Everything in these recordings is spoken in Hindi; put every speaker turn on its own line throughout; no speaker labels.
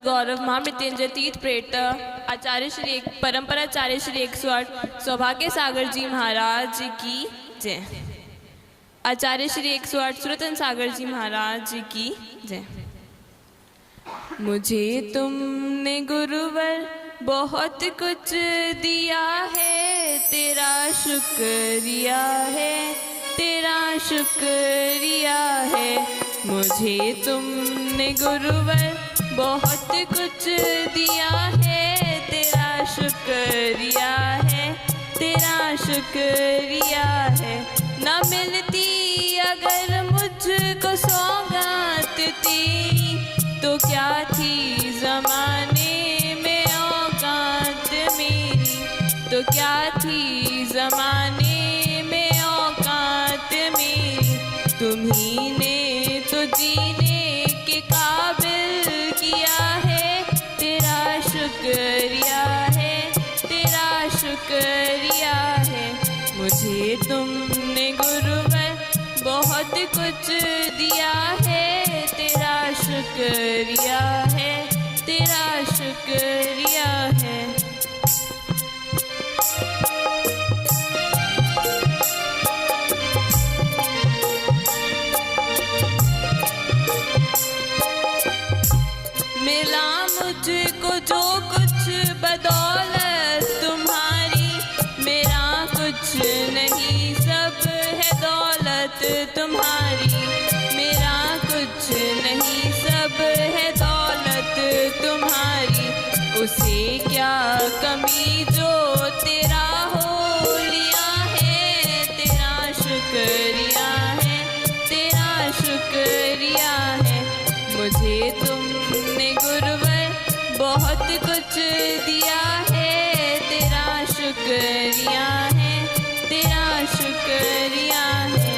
गौरव महामृत्युंजय तीर्थ प्रेत आचार्य श्री परम्पराचार्य श्री 108 सौभाग्य सागर जी महाराज की जय। आचार्य श्री 108 सुरतन सागर जी महाराज की जय। मुझे तुमने गुरुवर बहुत कुछ दिया है, तेरा शुक्रिया है, तेरा शुक्रिया है। मुझे तुमने गुरुवर बहुत कुछ दिया है, तेरा शुक्रिया है, तेरा शुक्रिया है। न मिलती अगर मुझको सौगात तेरी, तो क्या थी ज़माने में औकात मेरी, तो क्या थी ज़माने में औकात मेरी। तुम्ही ने तो जीने के काबिल किया है, तेरा शुक्रिया है, तेरा शुक्रिया है। मुझे तुमने गुरुवर बहुत कुछ दिया है, तेरा शुक्रिया है, तेरा शुक्रिया है। मिला मुझको जो कुछ बदौलत तुम्हारी, मेरा कुछ नहीं सब है दौलत तुम्हारी, मेरा कुछ नहीं सब है दौलत तुम्हारी। उसे क्या कमी जो तेरा हो लिया है, तेरा शुक्रिया है, तेरा शुक्रिया है। मुझे तुमने गुरुवर बहुत कुछ दिया है, तेरा शुक्रिया है, तेरा शुक्रिया है।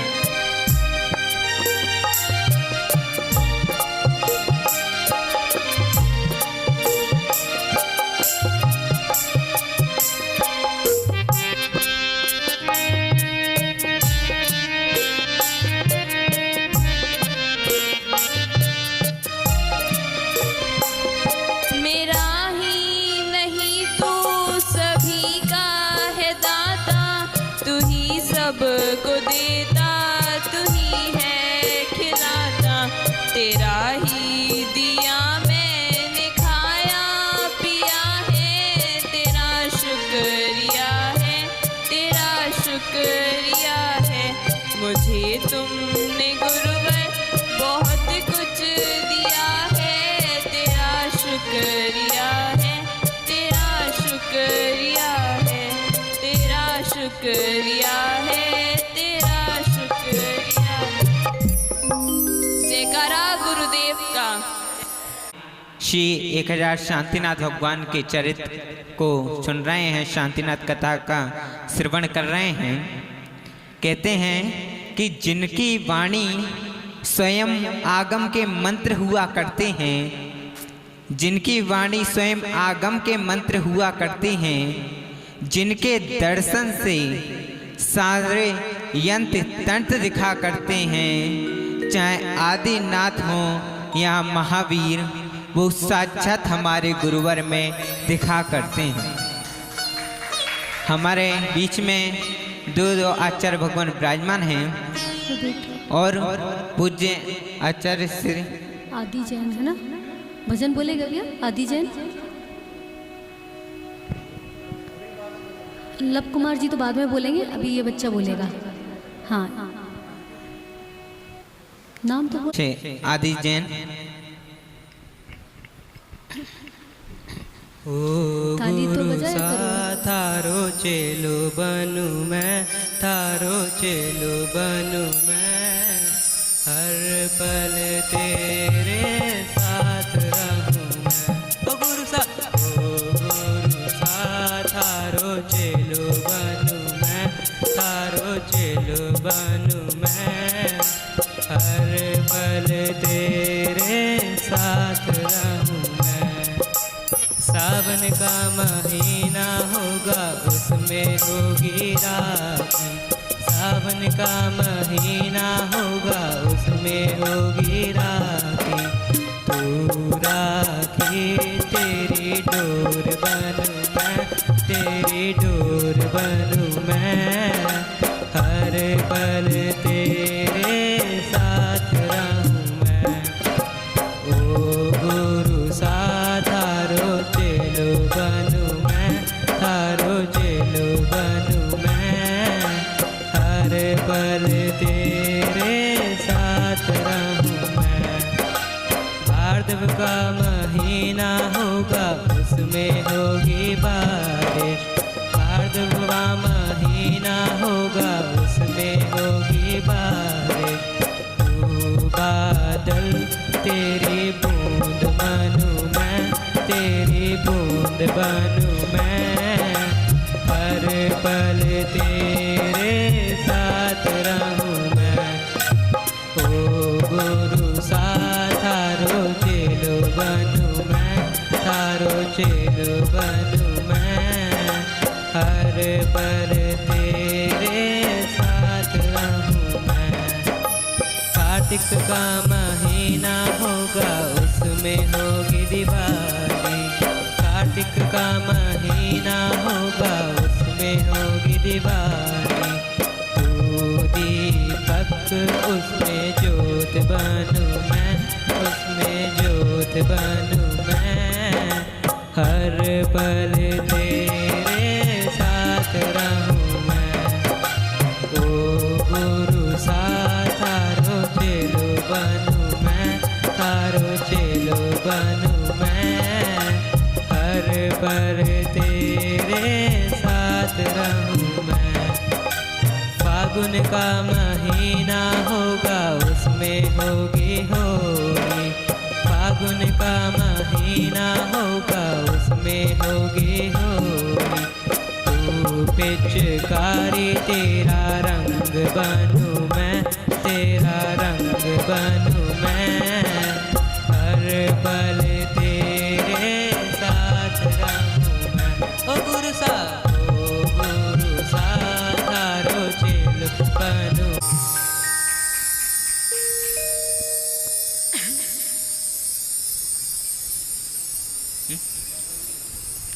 सबको देता तू ही है खिलाता, तेरा ही दिया मैंने खाया पिया है, तेरा शुक्रिया है, तेरा शुक्रिया है। मुझे तुमने गुरुवर बहुत कुछ दिया है, तेरा शुक्रिया है, तेरा शुक्रिया है, तेरा शुक्रिया है, तेरा शुक्रिया। जयकारा गुरुदेव का।
श्री 1000 शांतिनाथ भगवान के चरित्र को सुन रहे हैं, शांतिनाथ कथा का श्रवण कर रहे हैं। कहते हैं कि जिनकी वाणी स्वयं आगम के मंत्र हुआ करते हैं, जिनकी वाणी स्वयं आगम के मंत्र हुआ करते हैं, जिनके दर्शन से सारे यंत्र तंत्र दिखा करते हैं, चाहे आदिनाथ हो या महावीर, वो साक्षात हमारे गुरुवर में दिखा करते हैं। हमारे बीच में दो आचार्य भगवान विराजमान हैं और पूज्य आचार्य श्री
आदि जैन है ना। भजन बोलेगा भैया आदि जैन। लव कुमार जी तो बाद में बोलेंगे, अभी ये बच्चा बोलेगा। हाँ नाम तो
आदि जैन। ओ गुरु सा थारो चेलो बनू मैं, थारो चेलो बनू मैं, हर पल तेरे साथ रहूं मैं। ओ गुरु सा थारो चेलो बनू मैं, थारो चेलो बनू मैं, हर पल तेरे साथ रहूं मैं। सावन का महीना होगा उसमें होगी राखी, सावन का महीना होगा उसमें होगी राखी, तू राखी तेरी डोर बनूं मैं, तेरी डोर बनूं मैं, हर पल तेरे साथ रहूं मैं। ओ गुरु साथ थारो चेलो बनूं मैं, थारो चेलो बनूं मैं, हर पल तेरे साथ रहूं मैं। भाद्रव का महीना होगा उसमें होगी बारिश, भाद्रव का महीना होगा उसमें होगी बारिश। तू बादल तेरी बूंद बनूं मैं, तेरी बूंद बनूं मैं, हर पल तेरे साथ रहूं मैं। ओ गुरु साथ थारो चेलो बनूं मैं, थारो चेलो बनूं मैं, हर पल तेरे साथ रहूं मैं। कार्तिक का महीना होगा उसमें होगी दिवाली, कार्तिक का महीना होगा उसमें होगी दिवाली। तू दीपक उसमें ज्योत बनूं मैं, उसमें ज्योत बनूं मैं, हर पल तेरे साथ रहूं मैं। ओ गुरु साथ थारो चेलो बनूं मैं, थारो चेलो बनूं मैं, हर पल तेरे साथ रहूं मैं। फागुन का महीना होगा उसमें होगी होली, फागुन का महीना होगा उसमें होगी होली। तू पिचकारी तेरा रंग बनूं मैं, तेरा रंग बनूं मैं, हर पल तेरे साथ रहूं मैं। ओ गुरु साथ थारो चेलो बनूं।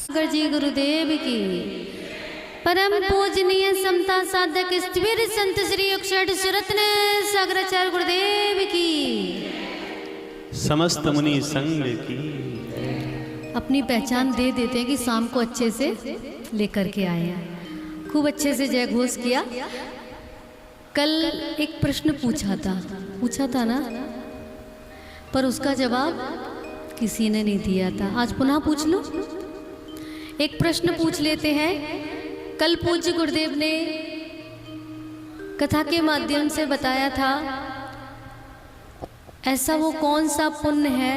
सागर जी गुरुदेव की परम पूजनीय समता साधक स्थिर संत श्री 61 सुरत्न सागराचार्य गुरुदेव की
समस्त मुनि संग की।
अपनी पहचान दे देते हैं कि शाम को अच्छे से लेकर के आए हैं। खूब अच्छे से जय घोष किया। कल एक प्रश्न पूछा था ना, पर उसका जवाब किसी ने नहीं दिया था। आज पुनः पूछ लो। एक प्रश्न पूछ लेते हैं। कल पूज्य गुरुदेव ने कथा के माध्यम से बताया था, ऐसा वो कौन सा पुण्य है,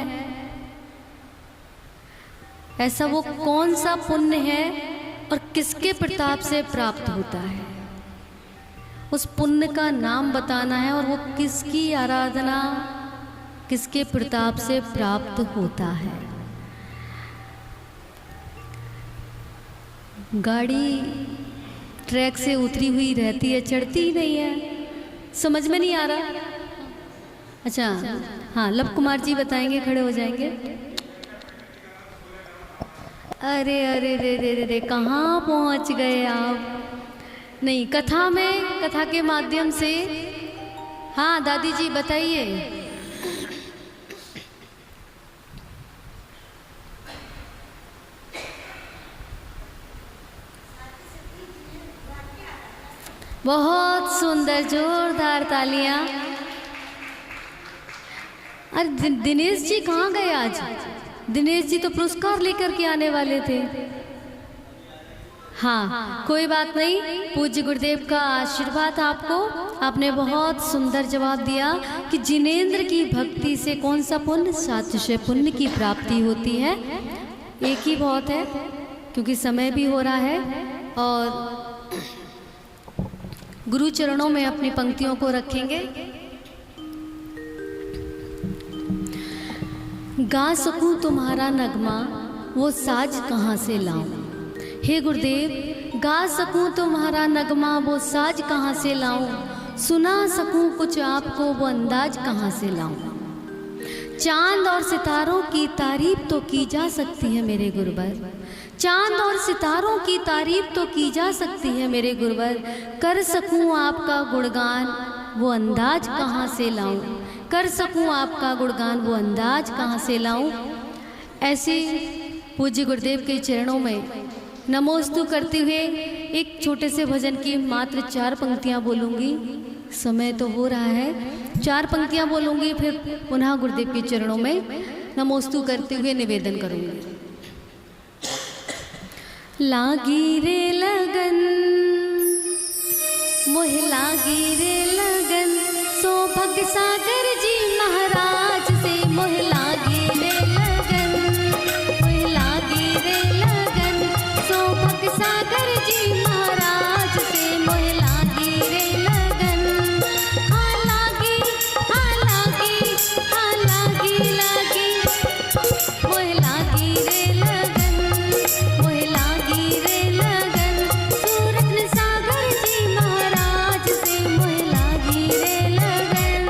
ऐसा वो कौन सा पुण्य है और किसके प्रताप से प्राप्त होता है। उस पुण्य का नाम बताना है और वो किसकी आराधना, किसके प्रताप से प्राप्त होता है। गाड़ी ट्रैक से उतरी हुई रहती है, चढ़ती ही नहीं है, समझ में नहीं आ रहा। अच्छा हाँ, लव कुमार जी बताएंगे, खड़े हो जाएंगे। अरे अरे रे रे रे रे, कहाँ पहुँच गए आप। नहीं, कथा में, कथा के माध्यम से। हाँ दादी जी बताइए। बहुत सुंदर, जोरदार तालियां। अरे दिनेश जी कहाँ गए आज? दिनेश जी तो पुरस्कार लेकर के आने वाले थे। हाँ कोई बात नहीं, पूज्य गुरुदेव का आशीर्वाद आपको। आपने बहुत सुंदर जवाब दिया कि जिनेंद्र की भक्ति से कौन सा पुण्य, 700 पुण्य की प्राप्ति होती है। एक ही बहुत है, क्योंकि समय भी हो रहा है और गुरु चरणों में अपनी पंक्तियों को रखेंगे। गा सकूं तुम्हारा नगमा, वो साज कहाँ से लाऊं। हे गुरुदेव, गा सकूं तुम्हारा नगमा, वो साज कहाँ से लाऊं। सुना सकूं कुछ आपको, वो अंदाज कहाँ से लाऊं। चांद और सितारों की तारीफ तो की जा सकती है मेरे गुरुवर, चांद और सितारों की तारीफ तो की जा सकती है मेरे गुरुवर, कर सकूं आपका गुणगान वो अंदाज कहाँ से लाऊं, कर सकूं आपका गुणगान वो अंदाज कहाँ से लाऊं। ऐसे पूज्य गुरुदेव के चरणों में नमोस्तु करते हुए एक छोटे से भजन की मात्र 4 पंक्तियाँ बोलूँगी, समय तो हो रहा है, 4 पंक्तियाँ बोलूँगी, फिर पुनः गुरुदेव के चरणों में नमोस्तु करते हुए निवेदन करूँगी। लागी रे लगन मोह लागी रे लगन, सौभाग्य सागर जी महाराज से मोह लागी रे लगन, मोह लागी रे लगन, सौभाग्य सागर जी महाराज से मोह लागी रे लगन। हाँ लागी लागी मोह लागी रे लगन, मोह लागी रे लगन, सूरत सागर जी महाराज से मोह लागी रे लगन।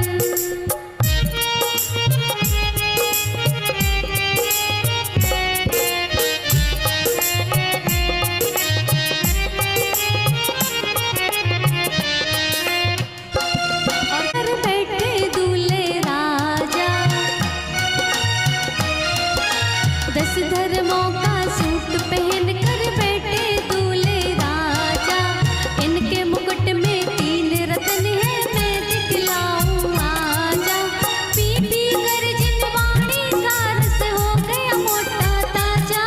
और बैठे दूल्हे राजा, 10 धर्मों का सूट पहन कर बैठे दूल्हे राजा, इनके मुकुट में 3 रत्न है मैं दिखलाऊं आजा, पी पी कर जिनवाणी का रस हो गया मोटा ताजा,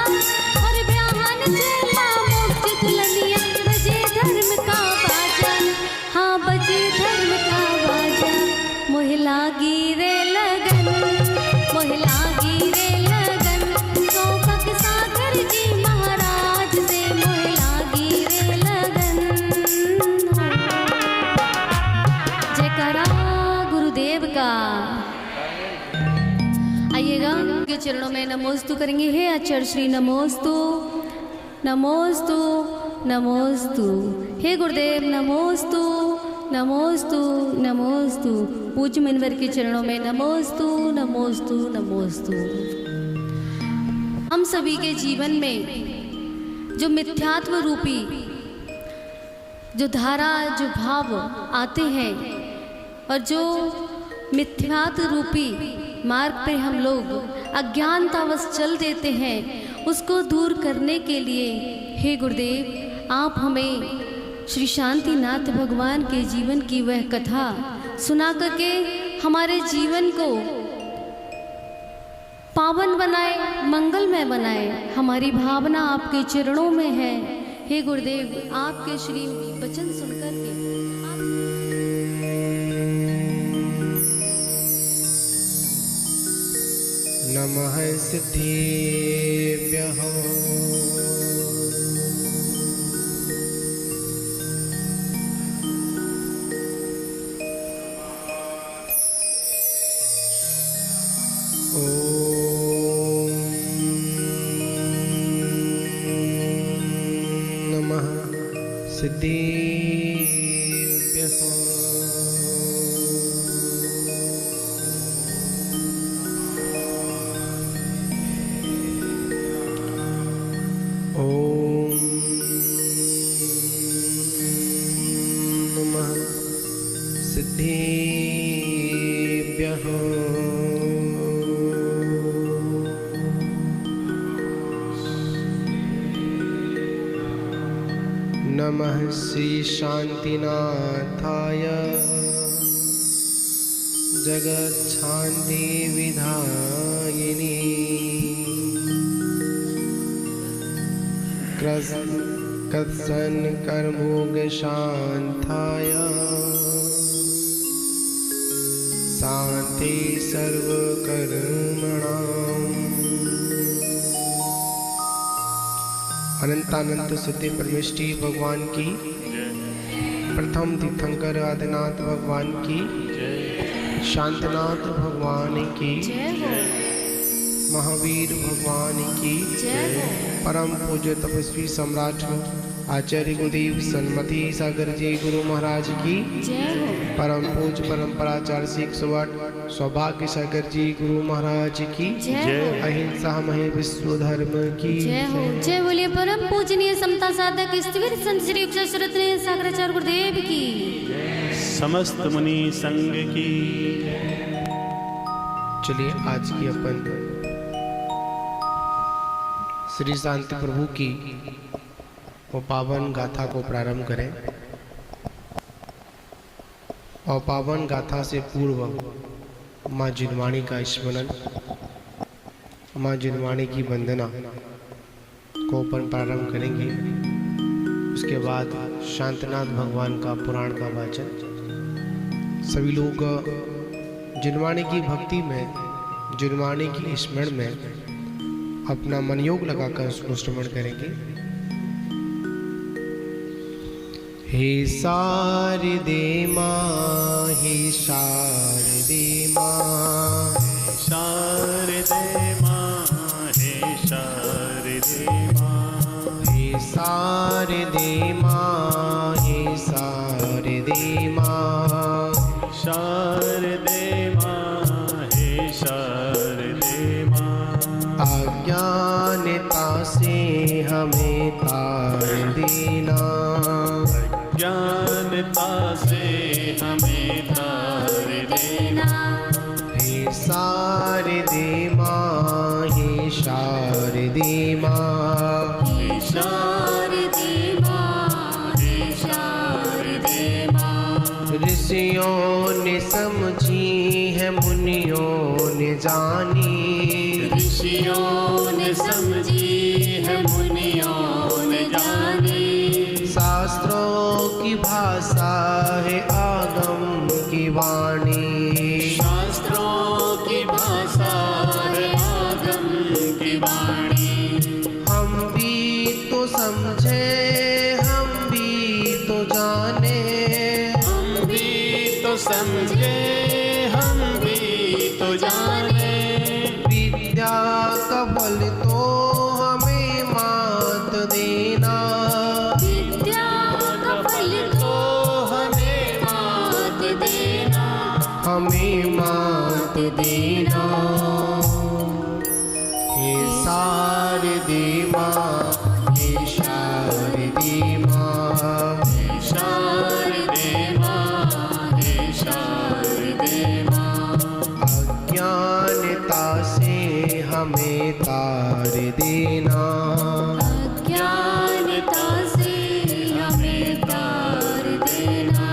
और ब्याहन चला मोक्ष दुल्हनिया बजे धर्म का बाजा, हाँ बजे धर्म का बाजा। मोह लागी रे लगन, मोह लागी रे लगन, सौभाग्य सागर जी महाराज से मोह लागी रे लगन। जयकारा गुरुदेव का। आइएगा के चरणों में नमोस्तु करेंगे। हे आचार्य श्री नमोस्तु नमोस्तु नमोस्तु, हे गुरुदेव नमोस्तु नमोस्तु नमोस्तु, पूज्य मुनिवर के चरणों में नमोस्तु नमोस्तु नमोस्तु। हम सभी के जीवन में जो मिथ्यात्व रूपी जो धारा जो भाव आते हैं और जो मिथ्यात्व रूपी मार्ग पे हम लोग अज्ञानतावश चल देते हैं, उसको दूर करने के लिए हे गुरुदेव आप हमें श्री शांतिनाथ भगवान के जीवन की वह कथा सुना करके हमारे जीवन को पावन बनाए, मंगलमय बनाए। हमारी भावना आपके चरणों में है हे गुरुदेव, आपके श्री वचन सुनकर के
नमः सिद्धेभ्यः नमः सिद्धेभ्यः नमः सिद्धेभ्यः नमः श्री शांतिनाथाय जगच्छान्ति विधायिनी कृत्सन कर्मोग शांताय शांति सर्वकर्मणाम्। अनंतानंत सत्य परमेष्टि भगवान की, प्रथम तीर्थंकर आदिनाथ भगवान की, शांतनाथ भगवान की, महावीर भगवान की, परम पूज्य तपस्वी सम्राट आचार्य गुरुदेव सन्मति सागर जी गुरु महाराज की
जय हो।
परम पूज परंपरा 408 सौभाग्य सागर जी गुरु महाराज की
जय हो।
अहिंसा महे विश्व धर्म की
जय हो। जय बोलिए परम पूजनीय समता साधक स्थिर संत श्री युगशरत्न सागराचार्य गुरुदेव की,
समस्त मुनि संघ की।
चलिए आज की अपन श्री शांति प्रभु की वो पावन गाथा को प्रारंभ करें। और पावन गाथा से पूर्व माँ जिनवाणी का स्मरण, माँ जिनवाणी की वंदना को अपन प्रारंभ करेंगे। उसके बाद शांतनाथ भगवान का पुराण का वाचन। सभी लोग जिनवाणी की भक्ति में, जिनवाणी की स्मरण में अपना मन योग लगाकर उसको श्रवण करेंगे। हे शारदे माँ, हे शारदे माँ,
शारदे माँ, हे शारदे माँ,
हे शारदे माँ, हे शारदे माँ,
शारदे माँ, हे शारदे माँ।
अज्ञानता से हमें तार देना,
ज्ञानता से हमें तार देना।
हे शारदे माँ, हे शारदे माँ,
हे शारदे माँ, हे शारदे माँ।
ऋषियों ने समझी है, मुनियों ने जानी,
ऋषियों ने समझी है, मुनियों ने जानी।
शास्त्रों की भाषा है, आगम की वाणी,
शास्त्रों की भाषा है, आगम की वाणी।
हम भी तो समझे, हम भी तो जाने,
हम भी तो समझे, हम भी तो जाने।
विद्या का फल तो हमें मात देना,
विद्या का फल तो
हमें मात देना।
हमें मात देना। हे शारदे माँ, हे शारदे माँ,
शारदे माँ, हे शारदे माँ।
अज्ञानता से हमें तार देना,
अज्ञानता से हमें तार देना।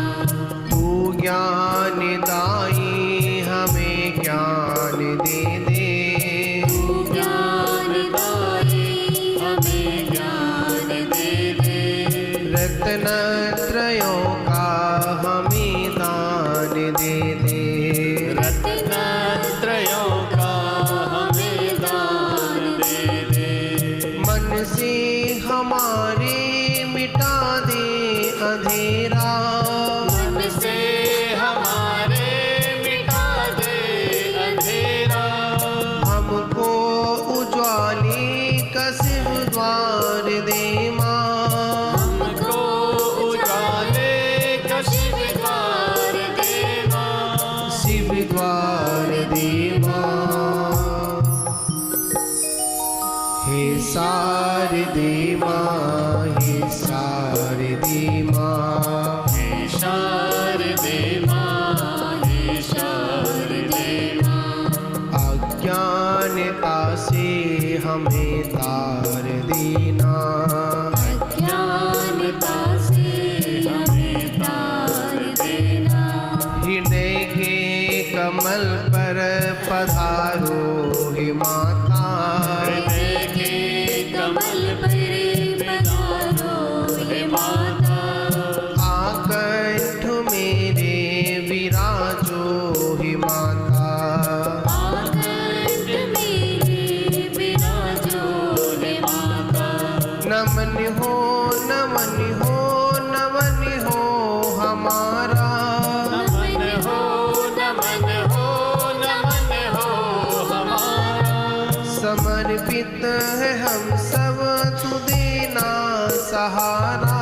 तू ज्ञानदायी हमें ज्ञान दे दे,
तू ज्ञानदायी
हमें ज्ञान दे दे।
रत्नत्रयों का हमें दान दे दे,
रत्नत्रयों का हमें दान दे दे।
मन से हमारे मिटा दे अंधेरा,
मन से हमारे मिटा दे अंधेरा।
हमको उज्ज्वली का शिव द्वार दे माँ,
हमको उजाले का शिव द्वार दे माँ।
शिव द्वार दे माँ। हे शारदे माँ, हे शारदे माँ,
हे शारदे माँ, हे शारदे माँ।
अज्ञानता से हमें तार देना,
अज्ञानता से हमें तार देना।
हृदय के कमल पर पधारो हे माता,
हृदय के कमल पर पधारो हे माता।
आकंठ मेरे विराजो हे माता,
आकंठ मेरे विराजो हे माता।
नमन हो, नमन हो, नमन हो हमारा,
नमन हो, नमन हो, नमन हो हमारा।
समर्पित है हम सब तू देना सहारा,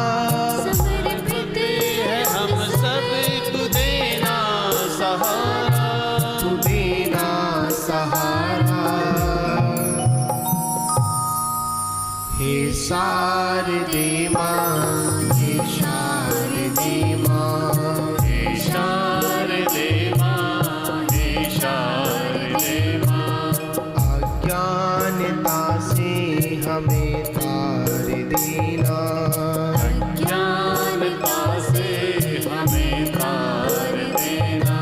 शारदे माँ, हे शारदे माँ,
हे शारदे माँ, हे शारदे माँ।
अज्ञानता से हमें तार देना,
अज्ञानता से हमें तार देना,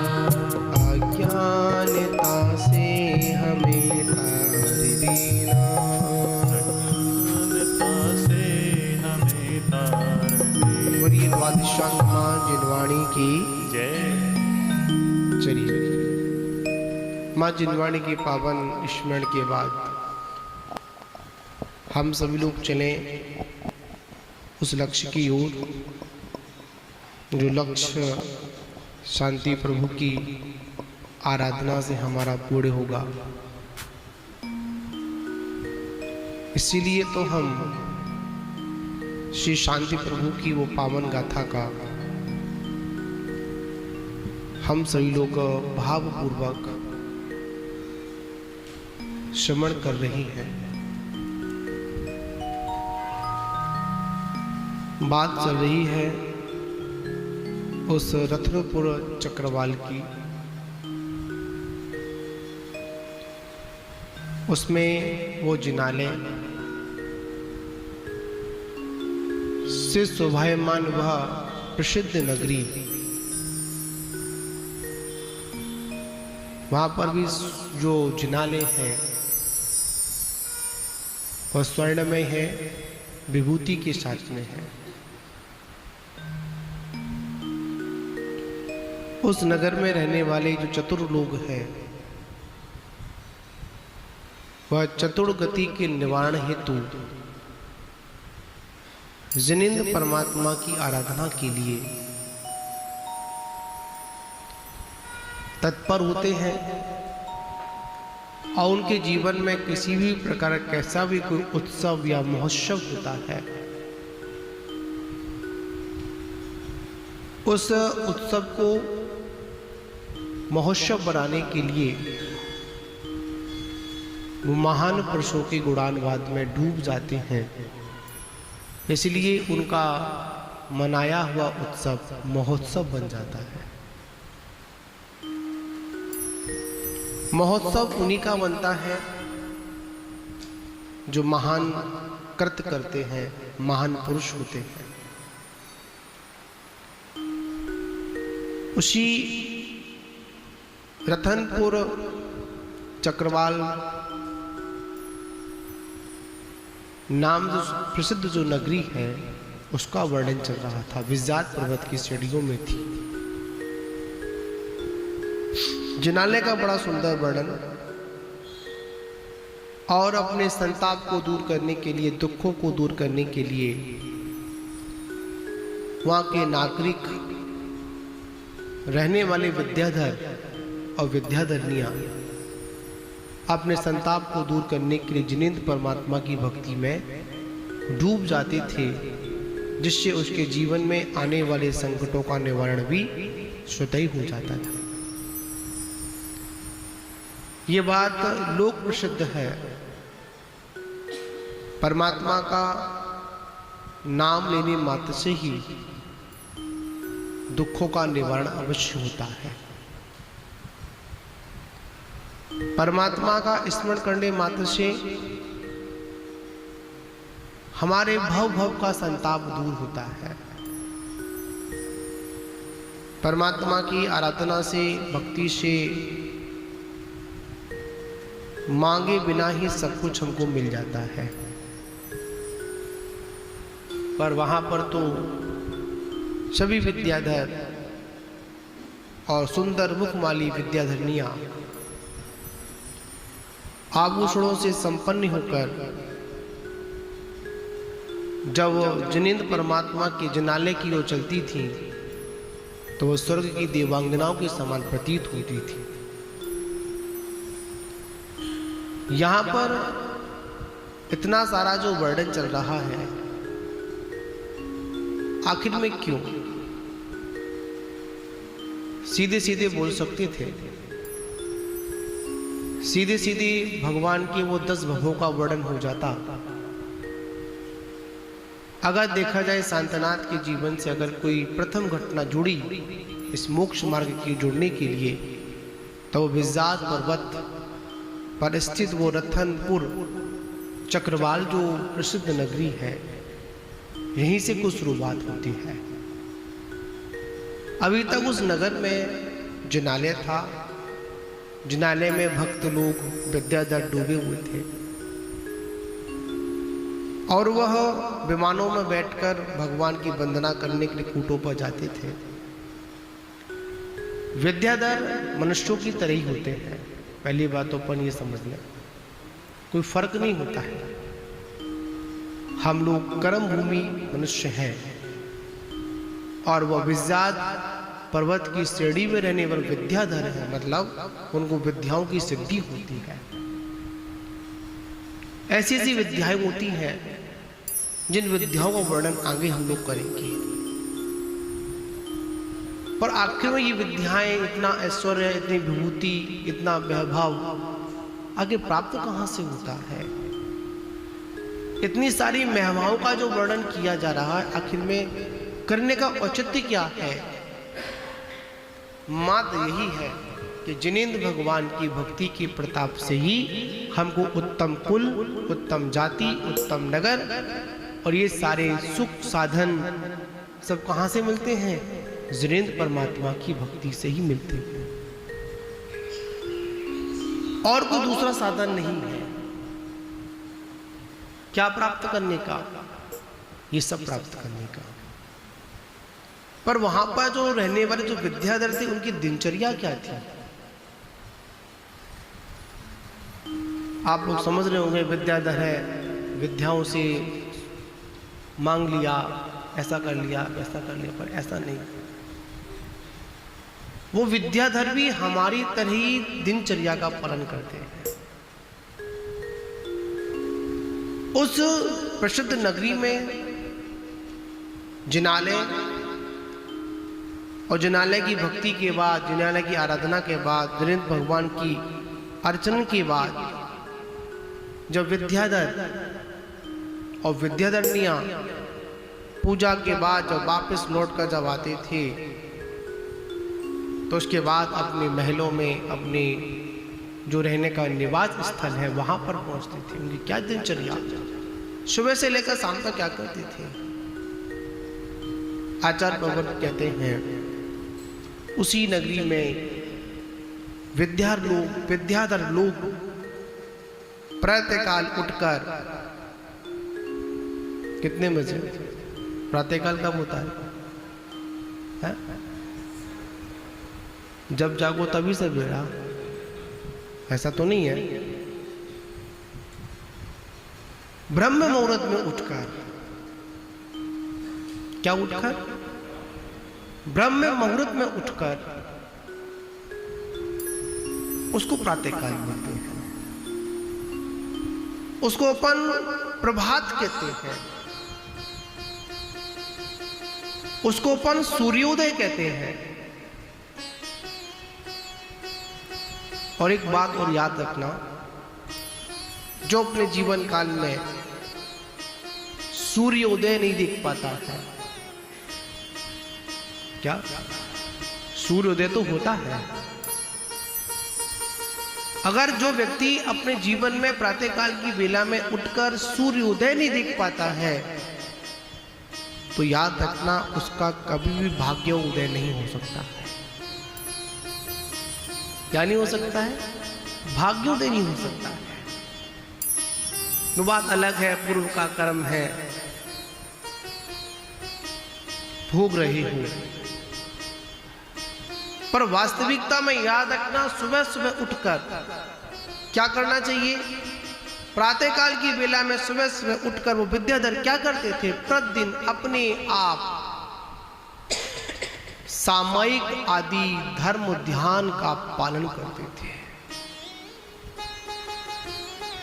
अज्ञानता से हमें तार देना।
अज्ञानता से हमें तार देना।
बोलिए द्वादशांग माँ जिनवाणी की
जय।
चलिए माँ जिनवाणी के पावन स्मरण के बाद हम सभी लोग चलें उस लक्ष्य की ओर जो लक्ष्य शांति प्रभु की आराधना से हमारा पूर्ण होगा। इसीलिए तो हम श्री शांति प्रभु की वो पावन गाथा का हम सभी लोग भावपूर्वक श्रवण कर रहे हैं। बात चल रही है उस रत्नपुर चक्रवाल की। उसमें वो जिनाले से शोभायमान वह प्रसिद्ध नगरी, वहां पर भी जो जिनाले हैं वह स्वर्ण में है, विभूति के साथ में है। उस नगर में रहने वाले जो चतुर लोग हैं वह चतुर्गति के निवारण हेतु जिनेंद्र परमात्मा की आराधना के लिए तत्पर होते हैं और उनके जीवन में किसी भी प्रकार कैसा भी कोई उत्सव या महोत्सव होता है, उस उत्सव को महोत्सव बनाने के लिए वो महान पुरुषों के गुणानुवाद में डूब जाते हैं। इसलिए उनका मनाया हुआ उत्सव महोत्सव बन जाता है। महोत्सव उन्हीं का बनता है जो महान कृत्य करते हैं, महान पुरुष होते हैं। उसी रतनपुर चक्रवाल नाम जो प्रसिद्ध जो नगरी है उसका वर्णन चल रहा था। विज्ञात पर्वत की सीढ़ियों में थी। जिनाले का बड़ा सुंदर वर्णन और अपने संताप को दूर करने के लिए, दुखों को दूर करने के लिए वहाँ के नागरिक रहने वाले विद्याधर और विद्याधरनियाँ अपने संताप को दूर करने के लिए जिनेंद्र परमात्मा की भक्ति में डूब जाते थे, जिससे उसके जीवन में आने वाले संकटों का निवारण भी स्वतः ही हो जाता था। ये बात लोक प्रसिद्ध है। परमात्मा का नाम लेने मात्र से ही दुखों का निवारण अवश्य होता है। परमात्मा का स्मरण करने मात्र से हमारे भव का संताप दूर होता है। परमात्मा की आराधना से, भक्ति से मांगे बिना ही सब कुछ हमको मिल जाता है। पर वहां पर तो सभी विद्याधर और सुंदर मुखमाली विद्याधरनियां आभूषणों से संपन्न होकर जब जिनेंद्र परमात्मा के जिनाले की ओर चलती थी तो वो स्वर्ग की देवांगनाओं के समान प्रतीत होती थी। यहाँ पर इतना सारा जो वर्णन चल रहा है, आखिर में क्यों? सीधे सीधे बोल सकते थे, सीधे सीधे भगवान के वो 10 भवों का वर्णन हो जाता अगर देखा जाए शांतनाथ के जीवन से अगर कोई प्रथम घटना जुड़ी इस मोक्ष मार्ग की जुड़ने के लिए, तो वो विज़ात पर्वत पर स्थित वो रतनपुर चक्रवाल जो प्रसिद्ध नगरी है, यहीं से कुछ शुरुआत होती है। अभी तक उस नगर में जिनालय था, जिनालय में भक्त लोग विद्याधर डूबे हुए थे और वह विमानों में बैठकर भगवान की वंदना करने के लिए कूटों पर जाते थे। विद्याधर मनुष्यों की तरह ही होते हैं। पहली बात तो अपन ये समझ लें, कोई फर्क नहीं होता है। हम लोग कर्म भूमि मनुष्य हैं और वह विज़ात पर्वत की श्रेणी में रहने वाले विद्याधर है, मतलब उनको विद्याओं की सिद्धि होती है। ऐसी ऐसी विद्याएं होती हैं जिन विद्याओं का वर्णन आगे हम लोग करेंगे। पर आखिर में ये विद्याएं, इतना ऐश्वर्य, इतनी विभूति, इतना वैभव आगे प्राप्त कहां से होता है? इतनी सारी महिमाओं का जो वर्णन किया जा रहा है, आखिर में करने का औचित्य क्या है? मात्र यही है कि जिनेंद्र भगवान की भक्ति के प्रताप से ही हमको उत्तम कुल, उत्तम जाति, उत्तम नगर और ये सारे सुख साधन सब कहां से मिलते हैं? जिनेंद्र परमात्मा की भक्ति से ही मिलते हैं। और कोई दूसरा साधन नहीं है क्या प्राप्त करने का? ये सब प्राप्त करने का। पर वहां पर जो रहने वाले जो विद्याधर थे, उनकी दिनचर्या क्या थी? आप लोग समझ रहे होंगे, विद्याधर है, विद्याओं से मांग लिया, ऐसा कर लिया, वैसा कर लिया, पर ऐसा नहीं। वो विद्याधर भी हमारी तरह ही दिनचर्या का पालन करते हैं। उस प्रसिद्ध नगरी में जिनालय और जिनालय की भक्ति के बाद, जिनालय की आराधना के बाद, जिनेंद्र भगवान की अर्चना के बाद, जब विद्याधर और विद्याधरनियां पूजा के बाद जब वापस लौट कर जब आते थे, तो उसके बाद अपने महलों में, अपने जो रहने का निवास स्थल है वहां पर पहुंचते थे। उनकी क्या दिनचर्या, सुबह से लेकर शाम तक क्या करते थे? आचार्य भगवत कहते हैं, उसी नगरी में विद्याधर लोग प्रातःकाल उठकर, कितने बजे प्रातःकाल कब होता है? जब जागो तभी से बेड़ा, ऐसा तो नहीं है। ब्रह्म मुहूर्त में उठकर, क्या उठकर? ब्रह्म मुहूर्त में उठकर, उसको प्रातःकाल बोलते हैं। उसको अपन प्रभात कहते हैं, उसको अपन सूर्योदय कहते हैं। और एक बात और याद रखना, जो अपने जीवन काल में सूर्योदय नहीं देख पाता है, क्या सूर्योदय तो होता है? अगर जो व्यक्ति अपने जीवन में प्रातःकाल की वेला में उठकर सूर्योदय नहीं देख पाता है, तो याद रखना उसका कभी भी भाग्योदय नहीं हो सकता है। क्या नहीं हो सकता है? भाग्योदय नहीं हो सकता है। वो बात अलग है, पूर्व का कर्म है, भोग रहे हो। पर वास्तविकता में याद रखना, सुबह सुबह उठकर क्या करना चाहिए? प्रातःकाल की वेला में सुबह सुबह उठकर वो विद्याधर क्या करते थे? प्रतिदिन अपने आप सामयिक आदि धर्म ध्यान का पालन करते थे।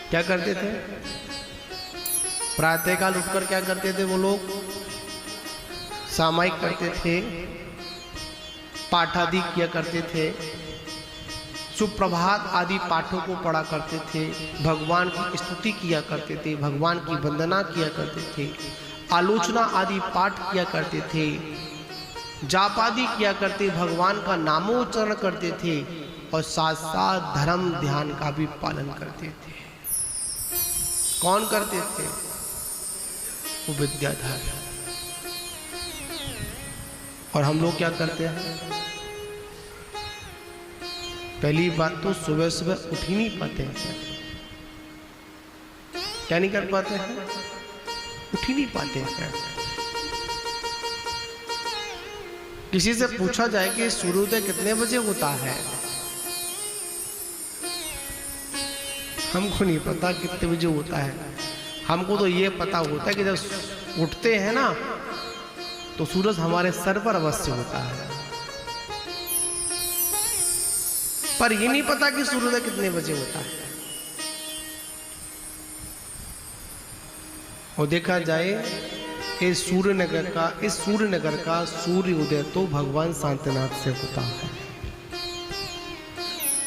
क्या करते थे? प्रातःकाल उठकर क्या करते थे वो लोग? सामयिक करते थे, पाठ आदि किया करते थे, सुप्रभात आदि पाठों को पढ़ा करते थे, भगवान की स्तुति किया करते थे, भगवान की वंदना किया करते थे, आलोचना आदि पाठ किया करते थे, जाप आदि किया करते, भगवान का नामोच्चारण करते थे और साथ साथ धर्म ध्यान का भी पालन करते थे। कौन करते थे? वो विद्याधर। और हम लोग क्या करते हैं? पहली बात तो सुबह सुबह उठ ही नहीं पाते हैं। क्या नहीं कर पाते हैं? उठ ही नहीं पाते हैं। किसी से पूछा जाए कि सूर्योदय कितने बजे होता है, हमको नहीं पता कितने बजे होता है। हमको तो ये पता होता है कि जब उठते हैं ना तो सूरज हमारे सर पर अवश्य होता है, पर ये नहीं पता कि सूर्योदय कितने बजे होता है। और देखा जाए इस सूर्यनगर का सूर्योदय तो भगवान शांतिनाथ से होता है।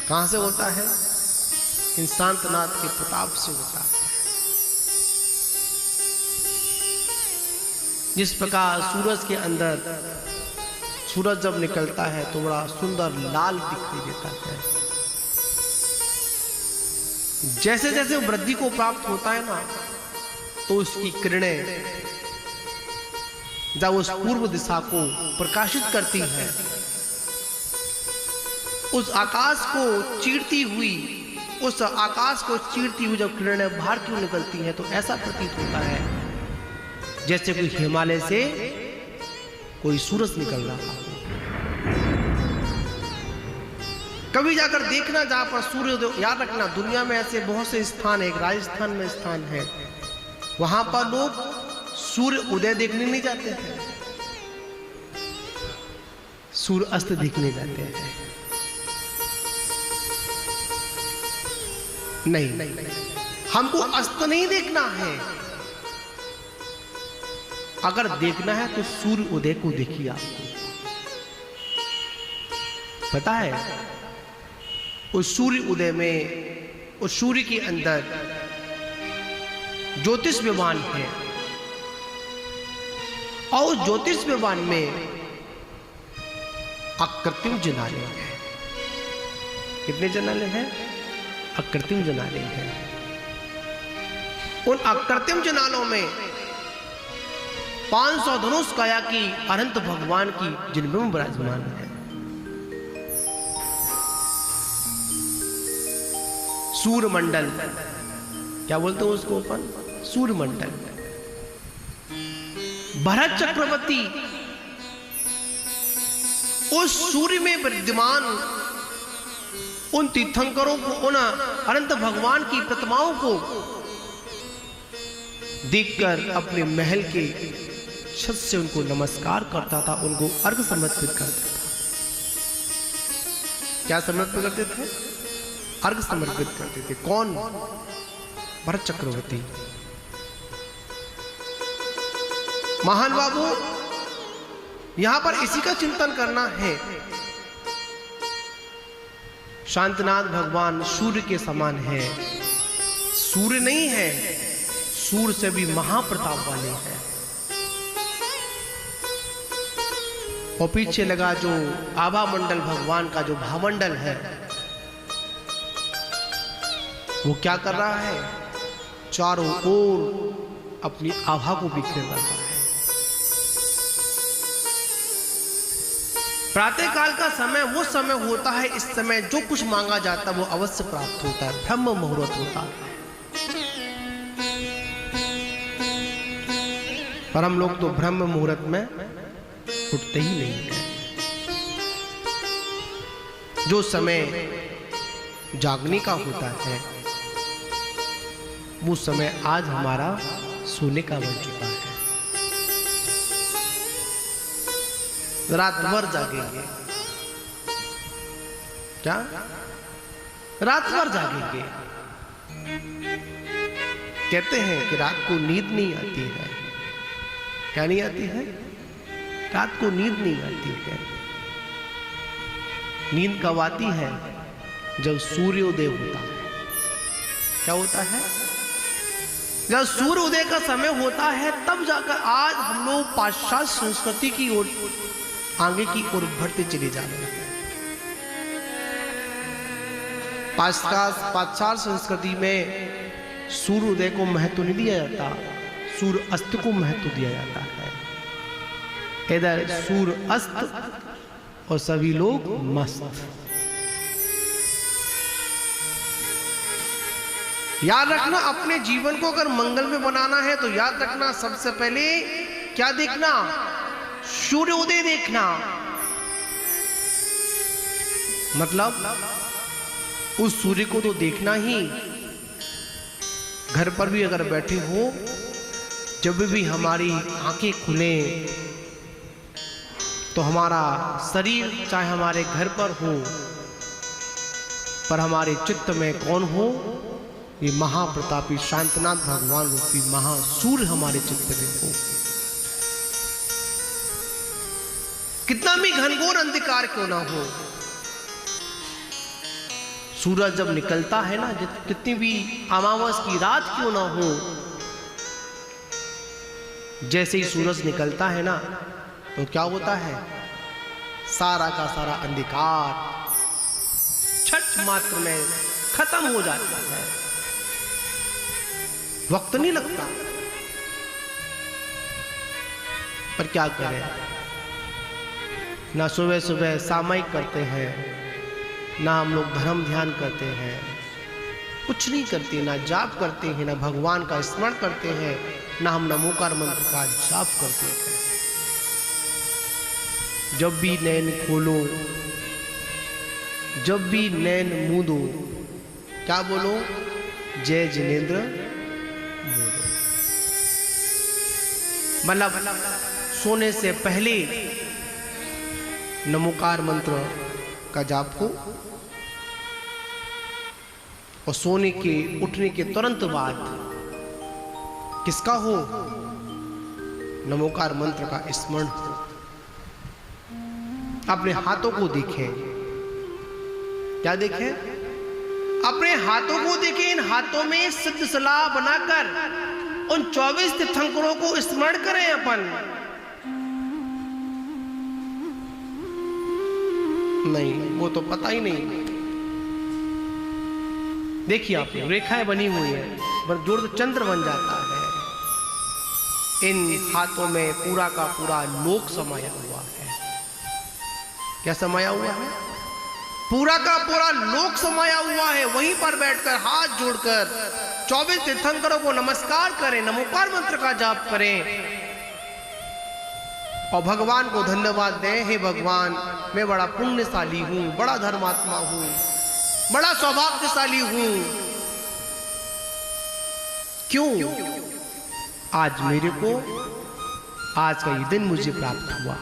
कहां से होता है? इन शांतिनाथ के प्रताप से होता है। जिस प्रकार सूरज के अंदर सूरज जब निकलता है तो बड़ा सुंदर लाल दिखाई देता है। जैसे जैसे वृद्धि को प्राप्त होता है ना तो उसकी किरणें जब उस पूर्व दिशा को प्रकाशित करती है, उस आकाश को चीरती हुई जब किरणें बाहर क्यों निकलती हैं तो ऐसा प्रतीत होता है जैसे कोई हिमालय से कोई सूरज निकल रहा हो। कभी जाकर देखना जहां पर सूर्योदय, याद रखना दुनिया में ऐसे बहुत से स्थान है, एक राजस्थान में स्थान है, वहां पर लोग सूर्य उदय देखने नहीं जाते हैं, सूर्य अस्त देखने जाते हैं। नहीं, हमको अस्त नहीं देखना है। अगर देखना है तो सूर्य उदय को देखिए। आपको पता है उस सूर्य उदय में, उस सूर्य के अंदर ज्योतिष विमान है और उस ज्योतिष विमान में अकृत्रिम जनाले हैं। कितने जनाले हैं? अकृत्रिम जनाले हैं। उन अकृत्रिम जनालों में 500 धनुष काया की अनंत भगवान की जिनमें विराजमान है। सूर्यमंडल, क्या बोलते हैं उसको अपन? सूर्यमंडल। भरत चक्रवर्ती उस सूर्य में विद्यमान उन तीर्थंकरों को, उन अनंत भगवान की प्रतिमाओं को देखकर अपने महल के छत से उनको नमस्कार करता था, उनको अर्घ समर्पित करता था। क्या समर्पित करते थे? अर्घ समर्पित करते थे। कौन? भरत चक्रवर्ती। महान बाबू, यहां पर इसी का चिंतन करना है। शांतिनाथ भगवान सूर्य के समान है। सूर्य नहीं है, सूर्य से भी महाप्रताप वाले हैं। और पीछे लगा जो आभा मंडल भगवान का जो भामंडल है, वो क्या कर रहा है? चारों ओर अपनी आभा को बिखेर रहा है। प्रातः काल का समय वो समय होता है, इस समय जो कुछ मांगा जाता है वो अवश्य प्राप्त होता है। ब्रह्म मुहूर्त होता है। पर हम लोग तो ब्रह्म मुहूर्त में उठते ही नहीं है। जो समय जागने का होता है वो समय आज हमारा सोने का बन चुका है। रात भर जागेंगे। क्या? रात भर जागेंगे। कहते हैं कि रात को नींद नहीं आती है। क्या नहीं आती है? रात को नींद नहीं आती है। नींद कब आती है? जब सूर्योदय होता है। क्या होता है? जब सूर्य उदय का समय होता है तब जाकर आज हम लोग पाश्चात्य संस्कृति की ओर आगे की ओर बढ़ते चले जा रहे हैं। पाश्चात्य संस्कृति में सूर्य उदय को महत्व नहीं दिया जाता, सूर्य अस्त को महत्व दिया जाता है। इधर सूर्य अस्त और सभी लोग मस्त। याद रखना, अपने जीवन को अगर मंगल में बनाना है तो याद रखना सबसे पहले क्या देखना, सूर्योदय देखना। मतलब उस सूर्य को तो देखना ही। घर पर भी अगर बैठे हो, जब भी हमारी आंखें खुले तो हमारा शरीर चाहे हमारे घर पर हो, पर हमारे चित्त में कौन हो, ये महाप्रतापी शांतनाथ भगवान रूपी महासूर्य हमारे चित्त में हो। कितना भी घनघोर अंधकार क्यों ना हो, सूरज जब निकलता है ना, कितनी भी अमावस की रात क्यों ना हो, जैसे ही सूरज निकलता है ना तो क्या होता है, सारा का सारा अंधकार क्षण मात्र में खत्म हो जाता है। वक्त नहीं लगता, पर क्या करें, ना सुबह सुबह सामायिक करते हैं, ना हम लोग धर्म ध्यान करते हैं, कुछ नहीं करते, ना जाप करते हैं, ना भगवान का स्मरण करते हैं, ना हम नमोकार मंत्र का जाप करते हैं। जब भी नैन खोलो, जब भी नैन मूंदो, क्या बोलो, जय जिनेंद्र बोलो। मतलब सोने से पहले नमोकार मंत्र का जाप हो और सोने के उठने के तुरंत बाद किसका हो, नमोकार मंत्र का स्मरण हो। अपने हाथों को देखें, क्या देखें, अपने हाथों को देखें। इन हाथों में सिद्ध सलाह बनाकर उन 24 तीर्थंकरों को स्मरण करें अपन। नहीं, वो तो पता ही नहीं। देखिए आप, रेखाएं बनी हुई है, पर जोड़ तो चंद्र बन जाता है। इन हाथों में पूरा का पूरा लोक समाया हुआ है। क्या समाया हुआ है, पूरा का पूरा लोक समाया हुआ है। वहीं पर बैठकर हाथ जोड़कर 24 तीर्थंकरों को नमस्कार करें, नमोकार मंत्र का जाप करें और भगवान को धन्यवाद दें। हे भगवान, मैं बड़ा पुण्यशाली हूं, बड़ा धर्मात्मा हूं, बड़ा सौभाग्यशाली हूं। क्यों आज मेरे को, आज का ये दिन मुझे प्राप्त हुआ।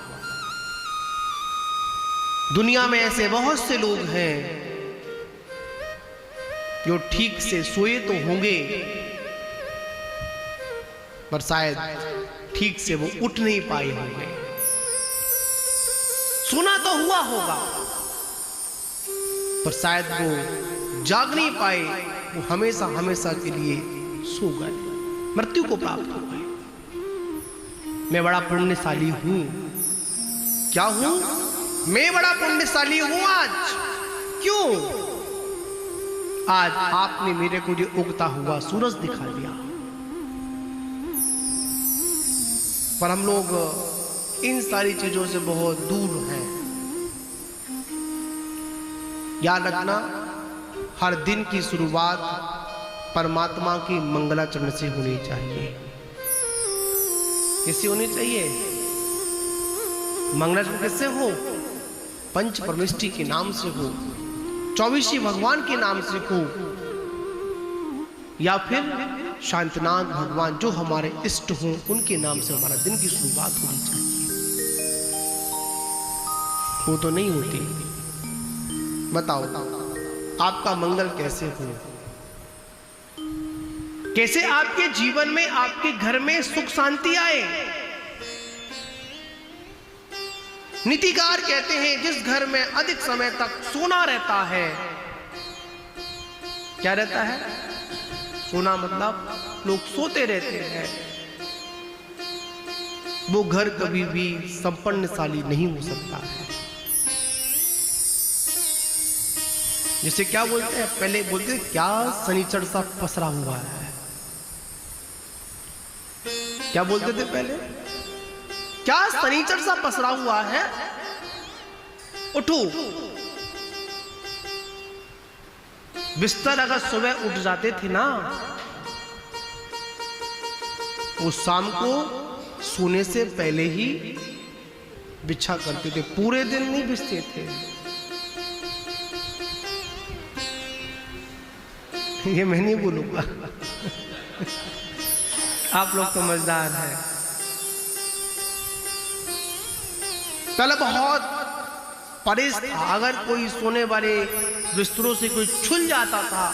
दुनिया में ऐसे बहुत से लोग हैं जो ठीक से सोए तो होंगे, पर शायद ठीक से वो उठ नहीं पाए होंगे। सुना तो हुआ होगा, पर शायद वो जाग नहीं पाए, वो हमेशा हमेशा के लिए सो गए, मृत्यु को प्राप्त हो गए। मैं बड़ा पुण्यशाली हूं। क्या हूं? मैं बड़ा पुण्यशाली हूं आज। क्यों? आज आपने मेरे को जो उगता हुआ सूरज दिखा दिया। पर हम लोग इन सारी चीजों से बहुत दूर हैं। याद रखना, हर दिन की शुरुआत परमात्मा की मंगलाचरण से होनी चाहिए। किससे होनी चाहिए? मंगलाचरण किससे हो? पंच परमेष्टि के नाम से हो, 24 भगवान के नाम से हो, या फिर शांतनाथ भगवान जो हमारे इष्ट हों उनके नाम से हमारा दिन की शुरुआत होनी चाहिए। वो तो नहीं होती। बताओ आपका मंगल कैसे हो? कैसे आपके जीवन में, आपके घर में सुख शांति आए? नीतिकार कहते हैं जिस घर में अधिक समय तक सोना रहता है, क्या रहता है? सोना मतलब लोग सोते रहते हैं, वो घर कभी भी संपन्नशाली नहीं हो सकता है। जिसे क्या बोलते हैं, पहले बोलते हैं क्या शनिचर सा पसरा हुआ है, क्या बोलते थे पहले, क्या शनिचर सा पसरा हुआ है, उठो। बिस्तर अगर सुबह उठ जाते थे ना, वो शाम को सोने से पहले ही बिछा करते थे, पूरे दिन नहीं बिछते थे। ये मैं नहीं बोलूंगा, आप लोग समझदार हैं। पहले बहुत परेशान था, अगर कोई सोने वाले बिस्तरों से कोई छुल जाता था,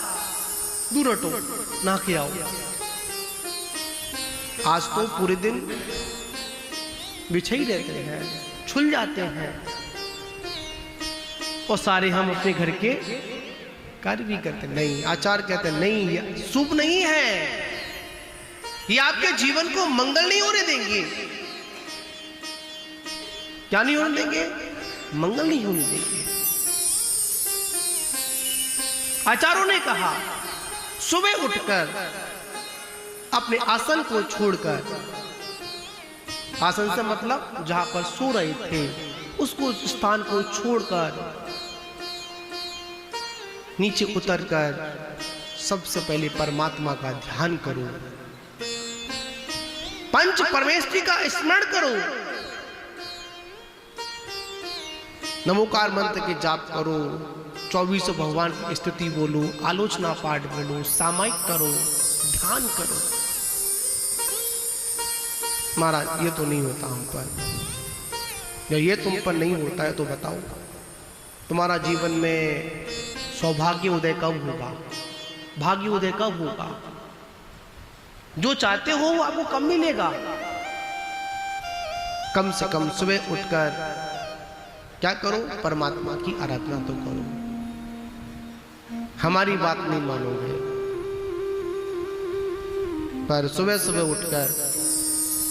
दूर हटो, ना के आओ। आज तो पूरे दिन बिछे ही रहते हैं, छुल जाते हैं, और सारे हम अपने घर के कार्य भी करते नहीं। आचार्य कहते नहीं, ये शुभ नहीं है, ये आपके जीवन को मंगल नहीं होने देंगे। क्या नहीं होने देंगे? मंगल नहीं होने देंगे। आचार्यों ने कहा सुबह उठकर अपने आसन को छोड़कर, आसन से मतलब जहां पर सो रहे थे उसको स्थान को छोड़कर नीचे उतरकर सबसे पहले परमात्मा का ध्यान करो, पंच परमेष्ठी का स्मरण करो, नमोकार मंत्र के जाप करो, 24 भगवान की स्तुति बोलो, आलोचना पाठ बोलो, सामायिक करो, ध्यान करो। महाराज ये तो नहीं होता हम पर, या ये तुम पर नहीं होता है तो बताओ तुम्हारा जीवन में सौभाग्य उदय कब होगा, भाग्य उदय कब होगा? जो चाहते हो वो आपको कम मिलेगा। कम से कम सुबह उठकर क्या करो, परमात्मा की आराधना तो करो। हमारी बात नहीं मानोगे, पर सुबह सुबह उठकर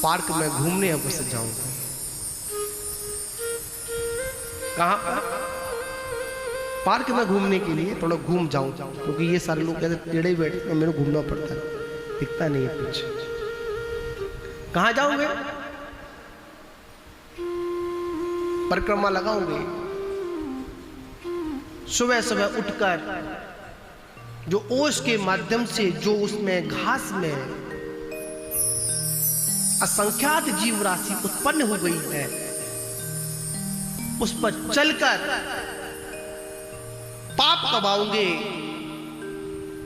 पार्क में घूमने अवश्य जाऊंगा। कहां पर? पार्क में घूमने के लिए थोड़ा घूम जाऊं, क्योंकि ये सारे लोग कहते टेढ़े बैठे, तो मेरे को घूमना पड़ता है, दिखता नहीं है कुछ। कहां जाओगे? परिक्रमा लगाओगे। सुबह सुबह उठकर जो ओस के माध्यम से जो उसमें घास में असंख्यात जीव राशि उत्पन्न हो गई है, उस पर चलकर पाप कमाओगे,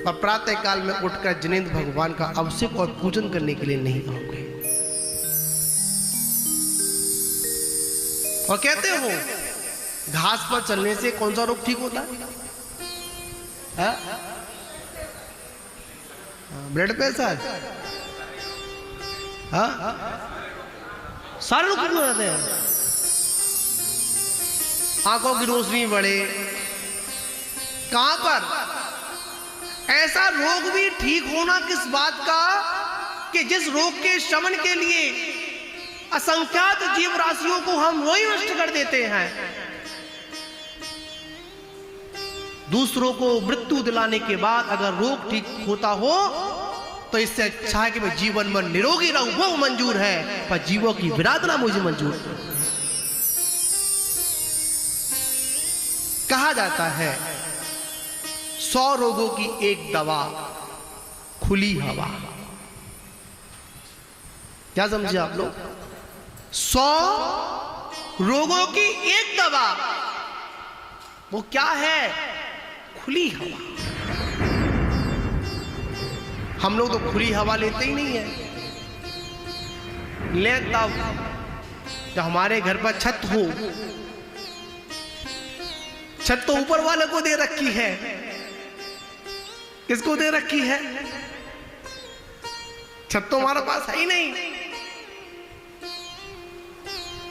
और प्रातः काल में उठकर जिनेंद्र भगवान का अभिषेक और पूजन करने के लिए नहीं आओगे। और कहते हो घास पर चलने से कौन सा रोग ठीक होता है? ब्लड प्रेशर, सारे रोग ठीक हो जाते हैं। आंखों की रोशनी बढ़े, कहां पर? ऐसा रोग भी ठीक होना किस बात का कि जिस रोग के शमन के लिए असंख्यात जीव राशियों को हम रोई नष्ट कर देते हैं, दूसरों को मृत्यु दिलाने के बाद अगर रोग ठीक होता हो तो इससे अच्छा है कि मैं जीवन में निरोगी रहूं, वो मंजूर है, पर जीवों की विराधना मुझे मंजूर है। कहा जाता है 100 रोगों की एक दवा, खुली हवा। क्या समझे आप लोग? 100 रोगों की एक दवा, वो क्या है? खुली हवा। हम लोग तो खुली हवा लेते ही नहीं है। ले तब जब हमारे घर पर छत हो, छत तो ऊपर वाले को दे रखी है। किसको दे रखी है? छत तो हमारे पास है ही नहीं,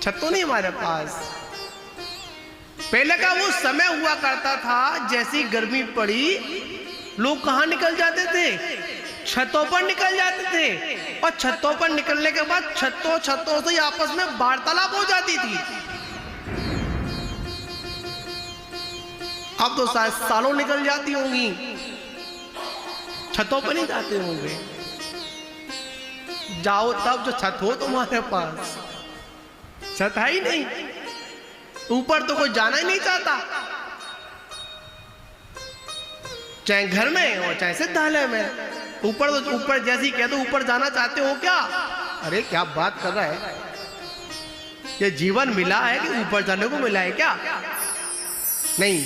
छत तो नहीं हमारे पास। पहले का वो समय हुआ करता था, जैसी गर्मी पड़ी लोग कहां निकल जाते थे? छतों पर निकल जाते थे और छतों पर निकलने के बाद छतों से आपस में वार्तालाप हो जाती थी। अब तो शायद सालों निकल जाती होंगी, छतों पर नहीं जाते होंगे। जाओ तब जो छत हो तुम्हारे पास, छत है ही नहीं, ऊपर तो कोई जाना ही नहीं चाहता, चाहे घर में हो चाहे सिद्धालय में। ऊपर तो ऊपर जैसी कह दो ऊपर जाना चाहते हो क्या? अरे क्या बात कर रहा है, ये जीवन मिला है कि ऊपर जाने को मिला है क्या? नहीं,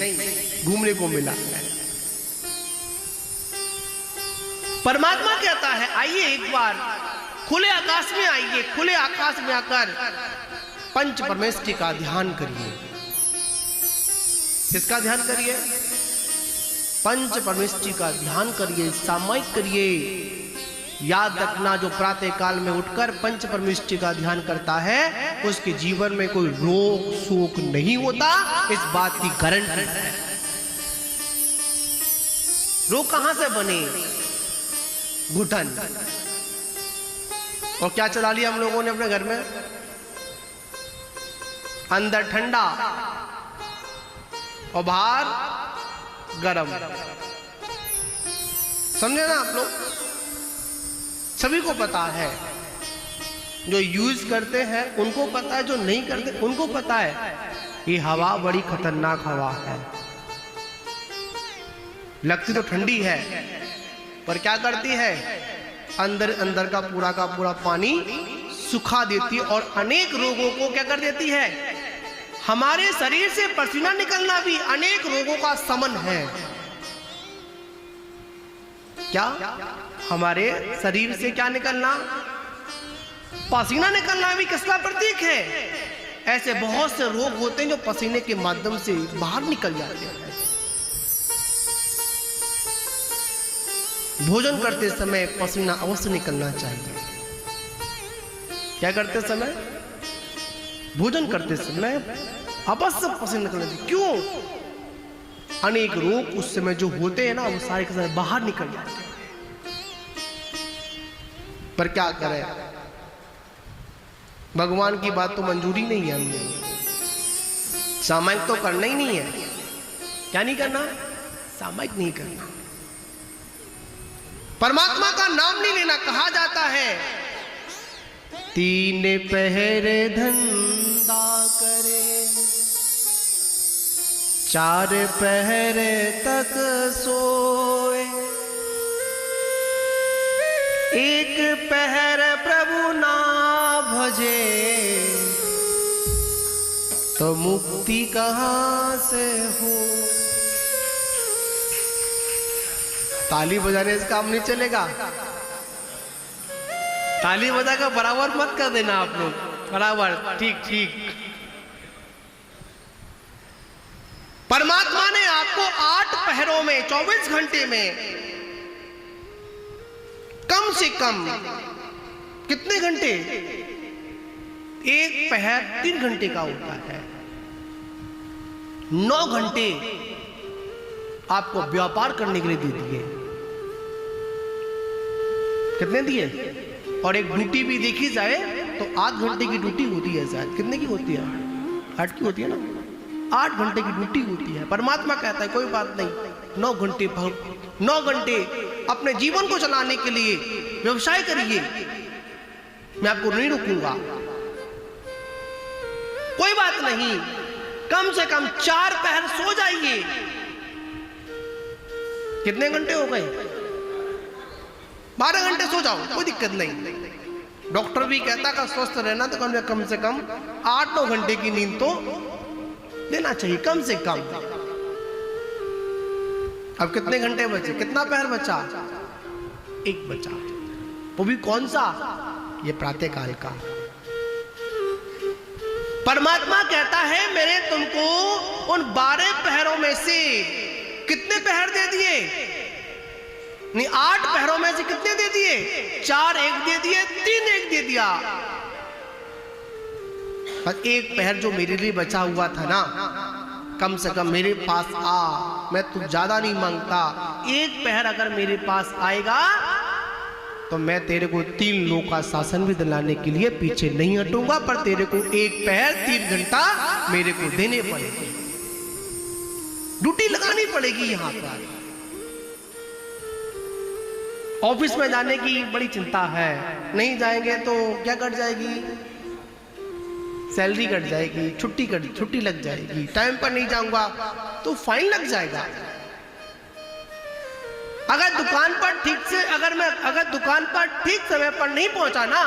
घूमने को मिला है। परमात्मा कहता है आइए एक बार खुले आकाश में आइए, खुले आकाश में आकर पंच परमेष्टि का ध्यान करिए। किसका ध्यान करिए? पंच परमेष्टि का ध्यान करिए, सामयिक करिए। याद रखना, जो प्रातः काल में उठकर पंच परमेष्टि का ध्यान करता है उसके जीवन में कोई रोग शोक नहीं होता, इस बात की गारंटी है। रोग कहां से बने? घुटन। और क्या चला लिया हम लोगों ने अपने घर में? अंदर ठंडा और बाहर गरम। समझे ना आप लोग? सभी को पता है, जो यूज करते हैं उनको पता है, जो नहीं करते उनको पता है ये हवा बड़ी खतरनाक हवा है। लगती तो ठंडी है पर क्या करती है? अंदर अंदर का पूरा पानी सुखा देती है और अनेक रोगों को क्या कर देती है? हमारे शरीर से पसीना निकलना भी अनेक रोगों का समन है। क्या? हमारे शरीर से क्या निकलना? पसीना निकलना भी किसका प्रतीक है? ऐसे बहुत से रोग होते हैं जो पसीने के माध्यम से बाहर निकल जाते हैं। भोजन करते समय पसीना अवश्य निकलना चाहिए। क्या करते समय? भोजन करते समय अवश्य पसीना निकलना चाहिए। क्यों? अनेक रोग उस समय जो होते हैं ना वो सारे के सारे बाहर निकल जाते हैं। पर क्या करें, भगवान की बात तो मंजूरी नहीं है हमने, सामायिक तो करना ही नहीं है। क्या नहीं करना? सामायिक नहीं करना। परमात्मा का नाम नहीं लेना। कहा जाता है 3 पहर धंधा करे, 4 पहर तक सोए, 1 पहर प्रभु ना भजे, तो मुक्ति कहां से हो। ताली बजाने से काम नहीं चलेगा। ताली बजा कर बराबर मत कर देना आप लोग, बराबर ठीक ठीक। परमात्मा ने आपको 8 पहरों में 24 घंटे में कम से कम कितने घंटे? 1 पहर 3 घंटे का होता है। 9 घंटे आपको व्यापार करने के लिए दे दिए। कितने दिए? और एक ड्यूटी भी देखी जाए तो 8 घंटे की ड्यूटी होती है शायद। कितने की होती है? 8 की होती है ना। 8 घंटे की ड्यूटी होती है। परमात्मा कहता है कोई बात नहीं, 9 घंटे 9 घंटे अपने जीवन को चलाने के लिए व्यवसाय करिए, मैं आपको नहीं रोकूंगा। कोई बात नहीं, कम से कम 4 पहर सो जाइए। कितने घंटे हो गए? 12 घंटे सो जाओ, कोई दिक्कत नहीं। डॉक्टर भी कहता है स्वस्थ रहना तो कम से कम 8-9 घंटे की नींद तो लेना चाहिए, कम से कम। अब कितने घंटे बचे? कितना पहर बचा? 1 बचा। वो भी कौन सा? ये प्रातः काल का। परमात्मा कहता है मैंने तुमको उन 12 पहरों में से कितने पहर दे दिए? नहीं, 8 पहरों में से कितने दे दिए? 4 एक दे दिए, 3 एक दे दिया। और 1 पहर जो मेरे लिए बचा हुआ था ना, कम से कम मेरे पास आ, मैं तो ज्यादा नहीं मांगता। 1 पहर अगर मेरे पास आएगा तो मैं तेरे को 3 लोक का शासन भी दिलाने के लिए पीछे नहीं हटूंगा, पर तेरे को 1 पहर 3 घंटा मेरे को देने पड़ेगी, ड्यूटी लगानी पड़ेगी। यहां पर ऑफिस में जाने की बड़ी चिंता है, नहीं जाएंगे तो क्या कट जाएगी, सैलरी कट जाएगी, छुट्टी लग जाएगी, टाइम पर नहीं जाऊंगा तो फाइन लग जाएगा। अगर दुकान पर दुकान पर ठीक समय पर नहीं पहुंचा ना,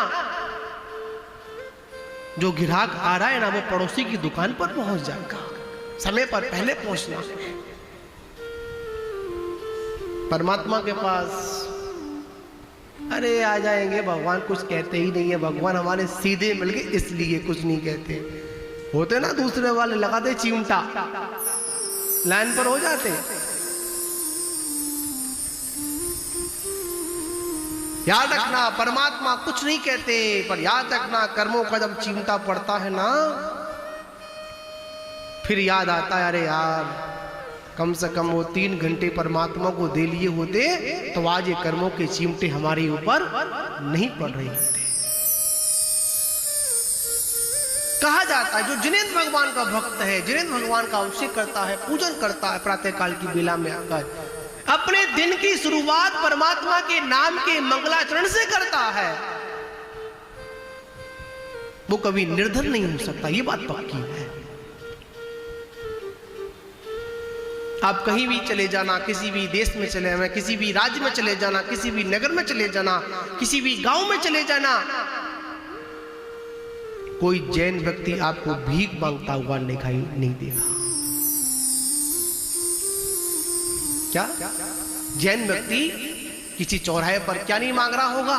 जो ग्राहक आ रहा है ना वो पड़ोसी की दुकान पर पहुंच जाएगा। समय पर पहले पहुंचना। परमात्मा के पास अरे आ जाएंगे, भगवान कुछ कहते ही नहीं है, भगवान हमारे सीधे मिल गए इसलिए कुछ नहीं कहते। होते ना दूसरे वाले लगाते चिमटा, लाइन पर हो जाते। याद रखना परमात्मा कुछ नहीं कहते, पर याद रखना कर्मों का जब चिमटा पड़ता है ना, फिर याद आता है अरे यार कम से कम वो 3 घंटे परमात्मा को दे लिए होते तो आज ये कर्मों के चिमटे हमारे ऊपर नहीं पड़ रहे होते। कहा जाता है जो जिनेंद्र भगवान का भक्त है, जिनेंद्र भगवान का अभिषेक करता है, पूजन करता है, प्रातः काल की बेला में आकर अपने दिन की शुरुआत परमात्मा के नाम के मंगलाचरण से करता है, वो कभी निर्धन नहीं हो सकता। ये बात पक्की है। आप कहीं भी चले जाना, किसी भी देश में चले जाना, किसी भी राज्य में चले जाना, किसी भी नगर में चले जाना, किसी भी गांव में चले जाना, कोई जैन व्यक्ति आपको भीख मांगता हुआ दिखाई नहीं देगा। क्या जैन व्यक्ति किसी चौराहे पर क्या नहीं मांग रहा होगा?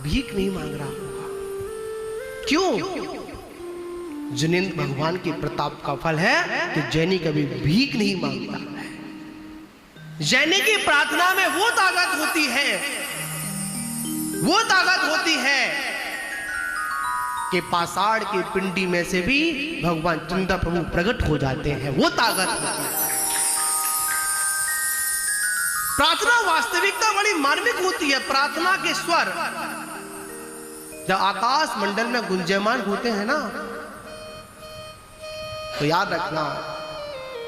भीख नहीं मांग रहा होगा। क्यों? जिनेंद्र भगवान के प्रताप का फल है कि जैनी कभी भीख नहीं मांगता है। जैनी की प्रार्थना में वो ताकत होती है कि पाषाण की पिंडी में से भी भगवान चंद्र प्रभु प्रकट हो जाते हैं। वो ताकत होती है। प्रार्थना वास्तविकता बड़ी मार्मिक होती है। प्रार्थना के स्वर जब आकाश मंडल में गुंजयमान होते हैं ना, तो याद रखना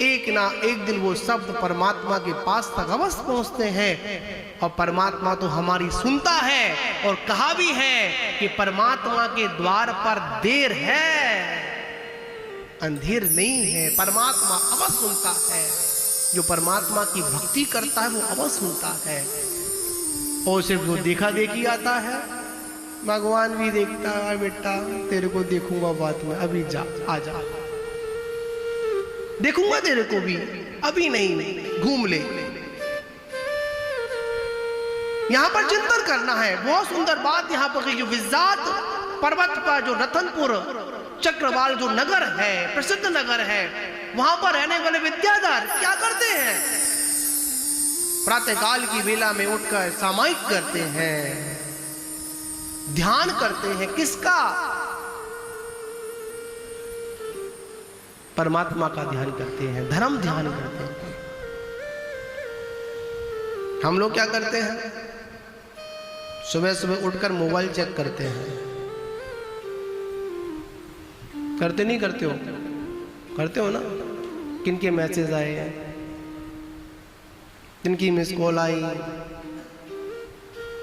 एक ना एक दिन वो शब्द परमात्मा के पास तक अवश्य पहुंचते हैं। और परमात्मा तो हमारी सुनता है, और कहा भी है कि परमात्मा के द्वार पर देर है, अंधेर नहीं है। परमात्मा अवश्य सुनता है। जो परमात्मा की भक्ति करता है वो अवश्य सुनता है। और सिर्फ वो देखा देखी आता है। भगवान भी देखता है, बेटा तेरे को देखूंगा बाद में, अभी जा, आ जा, देखूंगा तेरे को भी, अभी नहीं, घूम ले। यहां पर चिंतन करना है। बहुत सुंदर बात यहां पर जो विजात पर्वत का जो रतनपुर चक्रवाल जो नगर है, प्रसिद्ध नगर है, वहां पर रहने वाले विद्याधर क्या करते हैं? प्रातःकाल की बेला में उठकर सामायिक करते हैं, ध्यान करते हैं। किसका? परमात्मा का ध्यान करते हैं, धर्म ध्यान करते हैं। हम लोग क्या करते हैं? सुबह सुबह उठकर मोबाइल चेक करते हैं। करते नहीं करते हो? करते हो ना? किनके मैसेज आए हैं, किनकी मिस कॉल आई,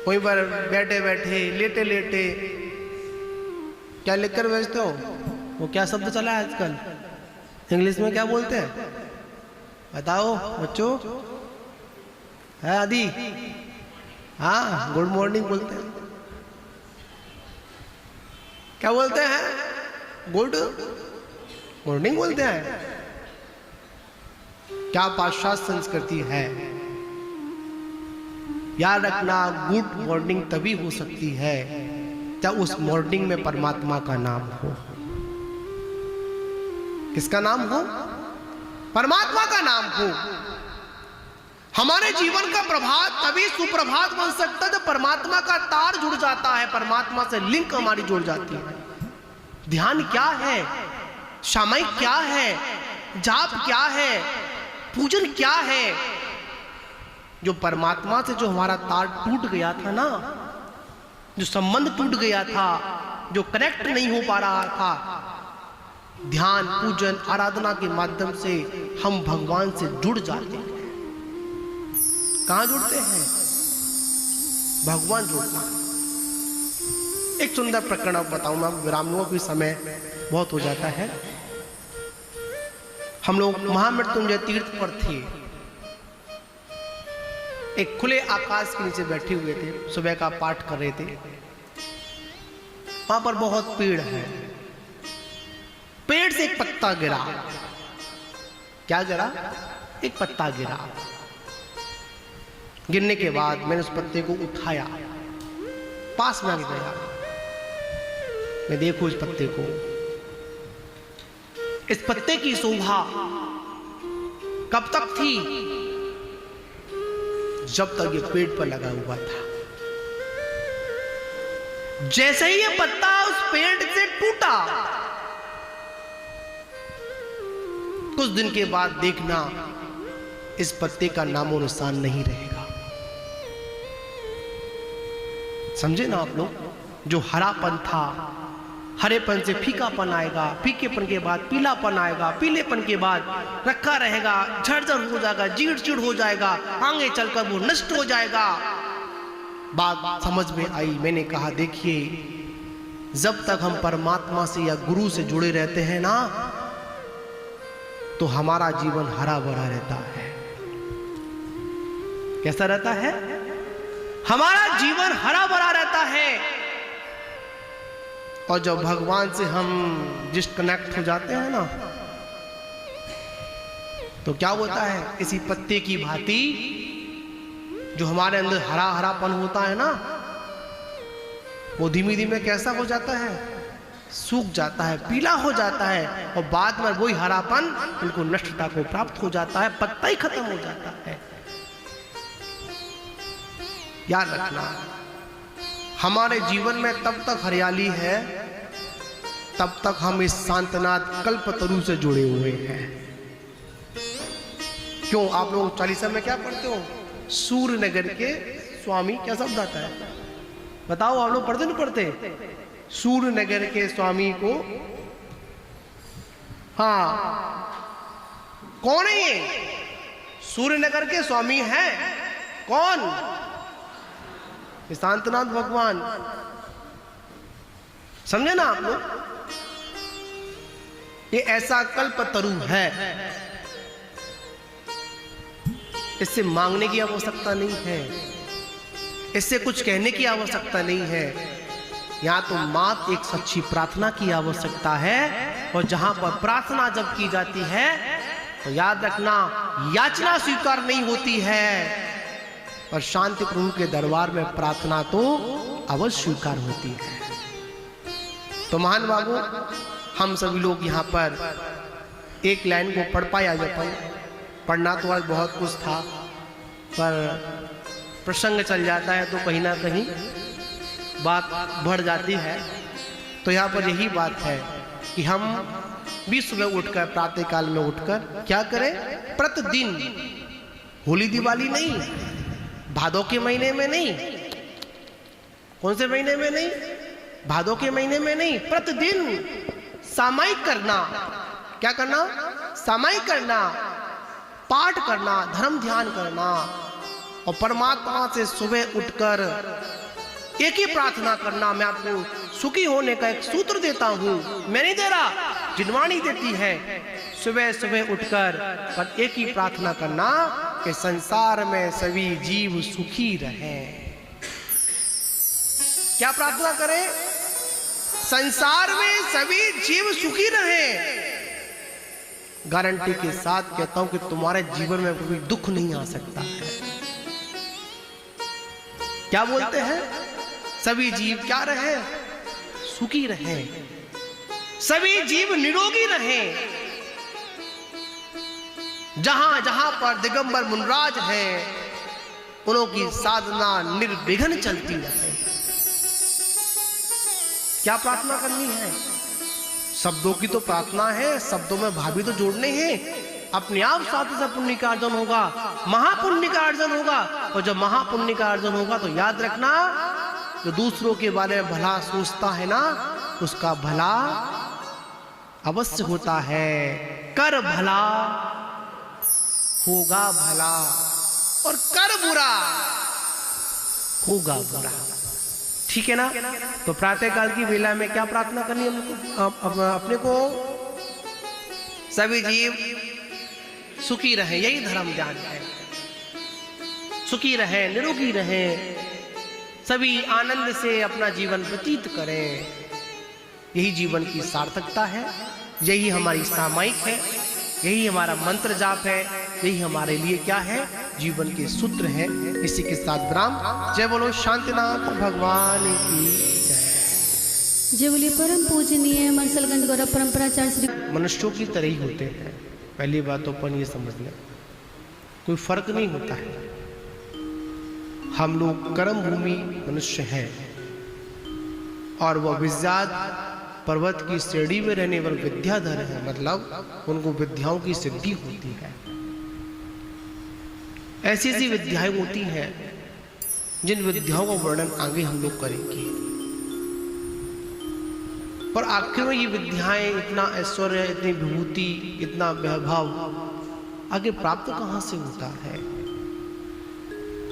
वहीं पर बैठे बैठे लेटे लेटे क्या लिखकर भेजते हो? वो क्या शब्द चला है आजकल, इंग्लिश में क्या बोलते हैं बताओ बच्चों? है आदि? हाँ, गुड मॉर्निंग बोलते हैं। क्या बोलते हैं? गुड मॉर्निंग बोलते हैं। क्या पाश्चात्य संस्कृति है। याद रखना, गुड मॉर्निंग तभी हो सकती है जब उस मॉर्निंग में परमात्मा का नाम हो। किसका नाम हो? परमात्मा का नाम हो। हमारे जीवन का प्रभात तभी सुप्रभात बन सकता है जब परमात्मा का तार जुड़ जाता है, परमात्मा से लिंक हमारी जुड़ जाती है। ध्यान क्या है, सामायिक क्या है, जाप क्या है, पूजन क्या है, जो परमात्मा से जो हमारा तार टूट गया था ना, जो संबंध टूट गया था, जो कनेक्ट नहीं हो पा रहा था, ध्यान पूजन आराधना के माध्यम से हम भगवान से जुड़ जाते हैं। कहां जुड़ते हैं? भगवान जुड़ते हैं। एक सुंदर प्रकरण अब बताऊं मैं, विराम लूंगा क्योंकि समय बहुत हो जाता है। हम लोग महामृत्युंजय तीर्थ पर थे, एक खुले आकाश के नीचे बैठे हुए थे, सुबह का पाठ कर रहे थे। वहां पर बहुत पेड़ है, पेड़ से एक पत्ता गिरा। क्या गिरा? एक पत्ता गिरा। गिरने के बाद मैंने उस पत्ते को उठाया, पास में गया, मैं देखूं इस पत्ते को। इस पत्ते की शोभा कब तक थी? जब तक ये पेड़ पर लगा हुआ था। जैसे ही ये पत्ता उस पेड़ से टूटा, कुछ दिन के बाद देखना इस पत्ते का नामो निशान नहीं रहेगा। समझे ना आप लोग? जो हरापन था, हरेपन से फीकापन आएगा, फीकेपन के बाद पीलापन आएगा, पीलेपन के बाद रखा रहेगा, झड़झड़ हो जाएगा, चीड़ हो जाएगा, आगे चलकर वो नष्ट हो जाएगा। बात समझ में आई। मैंने कहा देखिए, जब तक हम परमात्मा से या गुरु से जुड़े रहते हैं ना, तो हमारा जीवन हरा भरा रहता है। कैसा रहता है? हमारा जीवन हरा भरा रहता है। और जब भगवान से हम डिस्कनेक्ट हो जाते हैं ना, तो क्या होता है? इसी पत्ते की भांति जो हमारे अंदर हरा हरापन होता है ना, वो धीमे धीमे कैसा हो जाता है? सूख जाता है, पीला हो जाता है, और बाद में वही हरापन उनको नष्टता को प्राप्त हो जाता है, पत्ता ही खत्म हो जाता है। याद रखना, हमारे जीवन में तब तक हरियाली है तब तक हम इस शांतनाथ कल्पतरु से जुड़े हुए हैं। क्यों? आप लोग चालीसा में क्या पढ़ते हो? सूर्यनगर के स्वामी, क्या शब्द आता है बताओ? आप लोग पढ़ते नहीं पढ़ते? सूर्यनगर के स्वामी को, हाँ, कौन है ये? सूर्यनगर के स्वामी हैं। कौन? शांतनाथ भगवान। समझे ना आप लोग? ये ऐसा कल्पतरु है, इससे मांगने की आवश्यकता नहीं है, इससे कुछ कहने की आवश्यकता नहीं है। यहां तो मात्र एक सच्ची प्रार्थना की आवश्यकता है। और जहां पर प्रार्थना जब की जाती है, तो याद रखना, याचना स्वीकार नहीं होती है, और शांति प्रभु के दरबार में प्रार्थना तो अवश्य स्वीकार होती है। तो महान बाबू, हम सभी लोग यहाँ पर एक लाइन को पढ़ पाया जाए। पढ़ना तो आज बहुत कुछ था, पर प्रसंग चल जाता है तो कहीं ना कहीं बात बढ़ जाती है। तो यहाँ पर यही बात है कि हम भी सुबह उठकर, प्रातः काल में उठकर क्या करें? प्रतिदिन, होली दिवाली नहीं, भादों के महीने में नहीं, कौन से महीने में नहीं? भादों के महीने में नहीं, प्रतिदिन सामायिक करना। क्या करना? सामायिक करना, पाठ करना, धर्म ध्यान करना, और परमात्मा से सुबह उठकर एक ही प्रार्थना करना। मैं आपको सुखी होने का एक सूत्र देता हूं, मैं नहीं दे रहा, जिनवाणी देती है। सुबह सुबह उठकर पर एक ही प्रार्थना करना कि संसार में सभी जीव सुखी रहें। क्या प्रार्थना करें? संसार में सभी जीव सुखी रहें। गारंटी के साथ कहता हूं कि तुम्हारे जीवन में कोई दुख नहीं आ सकता है। क्या बोलते हैं? सभी जीव क्या रहे? सुखी रहे, सभी जीव निरोगी रहे। जहां जहां पर दिगंबर मुनराज हैं, उनकी साधना निर्विघ्न चलती रहे। क्या प्रार्थना करनी है? शब्दों की तो प्रार्थना है, शब्दों में भाभी तो जोड़ने हैं, अपने आप साथ से पुण्य का अर्जन होगा, महापुण्य का अर्जन होगा। और जब महापुण्य का अर्जन होगा तो याद रखना, जो दूसरों के बारे में भला सोचता है ना, उसका भला अवश्य होता है। कर भला होगा भला, और कर बुरा होगा बुरा। ठीक है ना? तो प्रातः काल की वेला में क्या प्रार्थना करनी है हमको? अपने को सभी जीव सुखी रहे, यही धर्म ज्ञान है। सुखी रहे, निरोगी रहे, सभी आनंद से अपना जीवन व्यतीत करें, यही जीवन की सार्थकता है, यही हमारी सामायिक है, यही हमारा मंत्र जाप है, यही हमारे लिए क्या है, जीवन के सूत्र है। इसी के साथ विराम। जय बोलो शांतिनाथ भगवान की जय।
जय बोलिए परम पूजनीय मनसलगंज गौरव परंपराचार्य श्री।
मनुष्यों की तरह ही होते हैं। पहली बात तो अपन ये समझ लें, कोई फर्क नहीं होता है। हम लोग कर्म भूमि मनुष्य हैं, और वह विद्याध पर्वत की श्रेणी में रहने वाले विद्याधर है, मतलब उनको विद्याओं की सिद्धि होती है। ऐसी ऐसी विद्याएं होती हैं जिन विद्याओं का वर्णन आगे हम लोग करेंगे। पर आखिर में ये विद्याएं, इतना ऐश्वर्य, इतनी विभूति, इतना वैभव आगे प्राप्त कहां से होता है?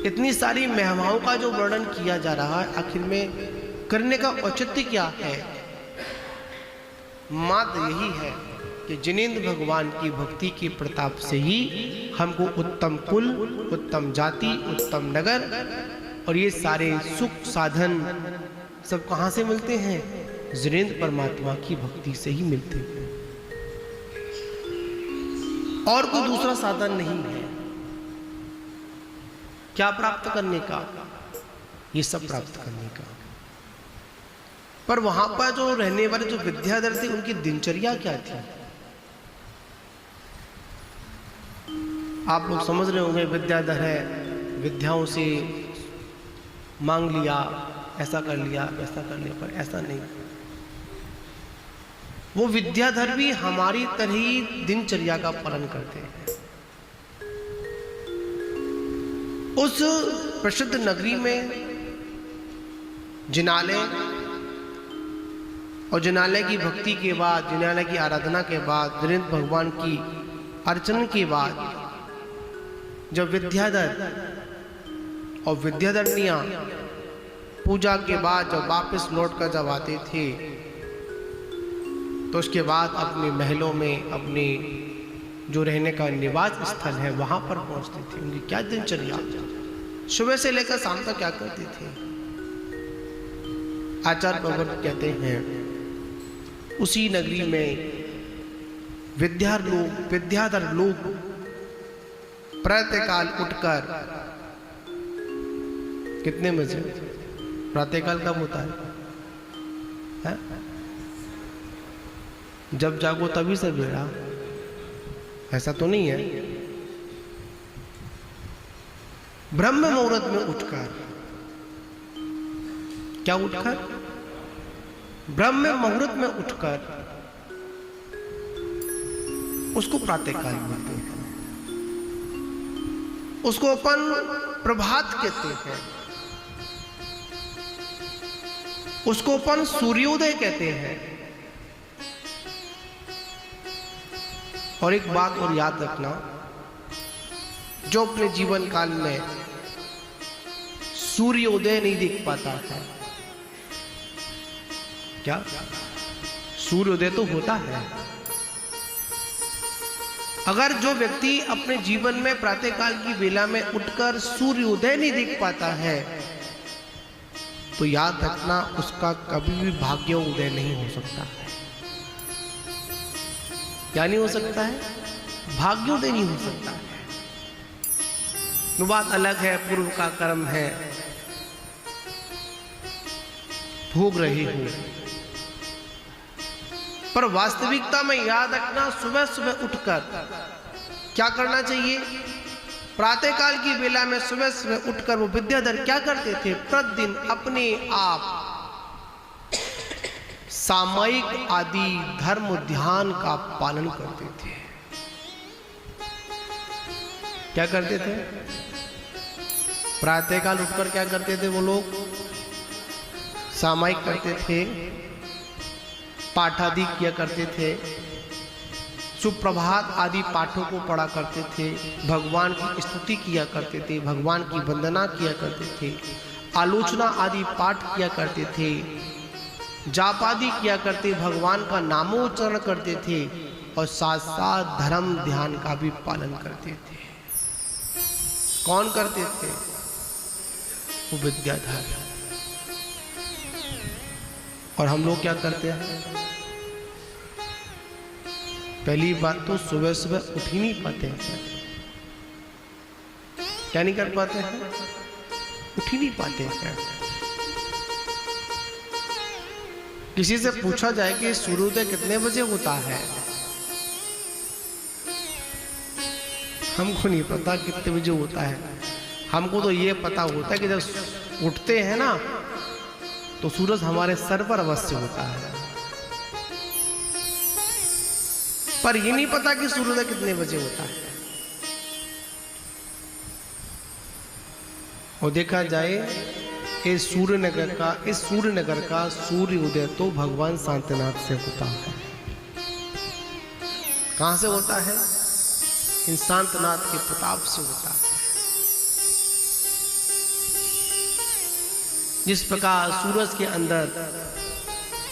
इतनी सारी महिमाओं का जो वर्णन किया जा रहा है, आखिर में करने का औचित्य क्या है? मात्र यही है कि जिनेंद्र भगवान की भक्ति के प्रताप से ही हमको उत्तम कुल, उत्तम जाति, उत्तम नगर और ये सारे सुख साधन सब कहां से मिलते हैं? जिनेंद्र परमात्मा की भक्ति से ही मिलते हैं। और कोई दूसरा साधन नहीं है। क्या प्राप्त करने का? ये सब प्राप्त करने का। पर वहां पर जो रहने वाले जो विद्याधर थे, उनकी दिनचर्या क्या थी? आप लोग समझ रहे होंगे, विद्याधर है, विद्याओं से मांग लिया, ऐसा कर लिया, वैसा कर लिया, पर ऐसा नहीं। वो विद्याधर भी हमारी तरह ही दिनचर्या का पालन करते हैं। उस प्रसिद्ध नगरी में जिनालय, और जिनालय की भक्ति के बाद, जिनालय की आराधना के बाद, जिनेंद्र भगवान की अर्चना के बाद, जब विद्याधर और विद्याधरनियां पूजा के बाद जब वापस लौट कर जब आते थे, तो उसके बाद अपने महलों में, अपने जो रहने का निवास स्थल है वहां पर पहुंचते थे। उनकी क्या दिनचर्या, सुबह से लेकर शाम तक क्या करते थे? आचार्य प्रवर कहते हैं, उसी नगरी में विद्याधर लोग प्रातःकाल उठकर, कितने बजे प्रातःकाल कब होता है? जब जागो तभी सवेरा, ऐसा तो नहीं है। ब्रह्म मुहूर्त में उठकर, क्या उठकर? ब्रह्म मुहूर्त में उठकर, उसको प्रातःकाल बोलते हैं। उसको अपन प्रभात कहते हैं, उसको अपन सूर्योदय कहते हैं। और एक बात और याद रखना, जो अपने जीवन काल में सूर्योदय नहीं देख पाता है, क्या सूर्योदय तो होता है। अगर जो व्यक्ति अपने जीवन में प्रातःकाल की वेला में उठकर सूर्योदय नहीं देख पाता है, तो याद रखना उसका कभी भी भाग्योदय नहीं हो सकता है। क्या नहीं हो सकता है? भाग्योदय नहीं हो सकता है। वो बात अलग है, पूर्व का कर्म है, भोग रहे हो। पर वास्तविकता में याद रखना, सुबह सुबह उठकर क्या करना चाहिए? प्रातःकाल की वेला में सुबह सुबह उठकर वो विद्याधर क्या करते थे? प्रतिदिन अपने आप सामायिक आदि धर्म ध्यान का पालन करते थे। क्या करते थे? प्रातःकाल उठकर क्या करते थे वो लोग? सामायिक करते थे, पाठ आदि किया करते थे, सुप्रभात आदि पाठों को पढ़ा करते थे, भगवान की स्तुति किया करते थे, भगवान की वंदना किया करते थे, आलोचना आदि पाठ किया करते थे, जाप आदि किया करते, भगवान का नामोच्चारण करते थे और साथ साथ धर्म ध्यान का भी पालन करते थे। कौन करते थे? वो विद्याधर। और हम लोग क्या करते हैं? पहली बात तो सुबह सुबह उठ ही नहीं पाते हैं। क्या नहीं कर पाते हैं? उठ ही नहीं पाते हैं। किसी से पूछा जाए कि सूर्योदय कितने बजे होता है, हमको नहीं पता कितने बजे होता है। हमको तो ये पता होता है कि जब उठते हैं ना तो सूरज हमारे सर पर अवश्य होता है, पर ये नहीं पता कि सूर्योदय कितने बजे होता है। और देखा जाए इस सूर्यनगर का सूर्य उदय तो भगवान शांतिनाथ से होता है। कहां से होता है? इन शांतिनाथ के प्रताप से होता है। जिस प्रकार सूरज के अंदर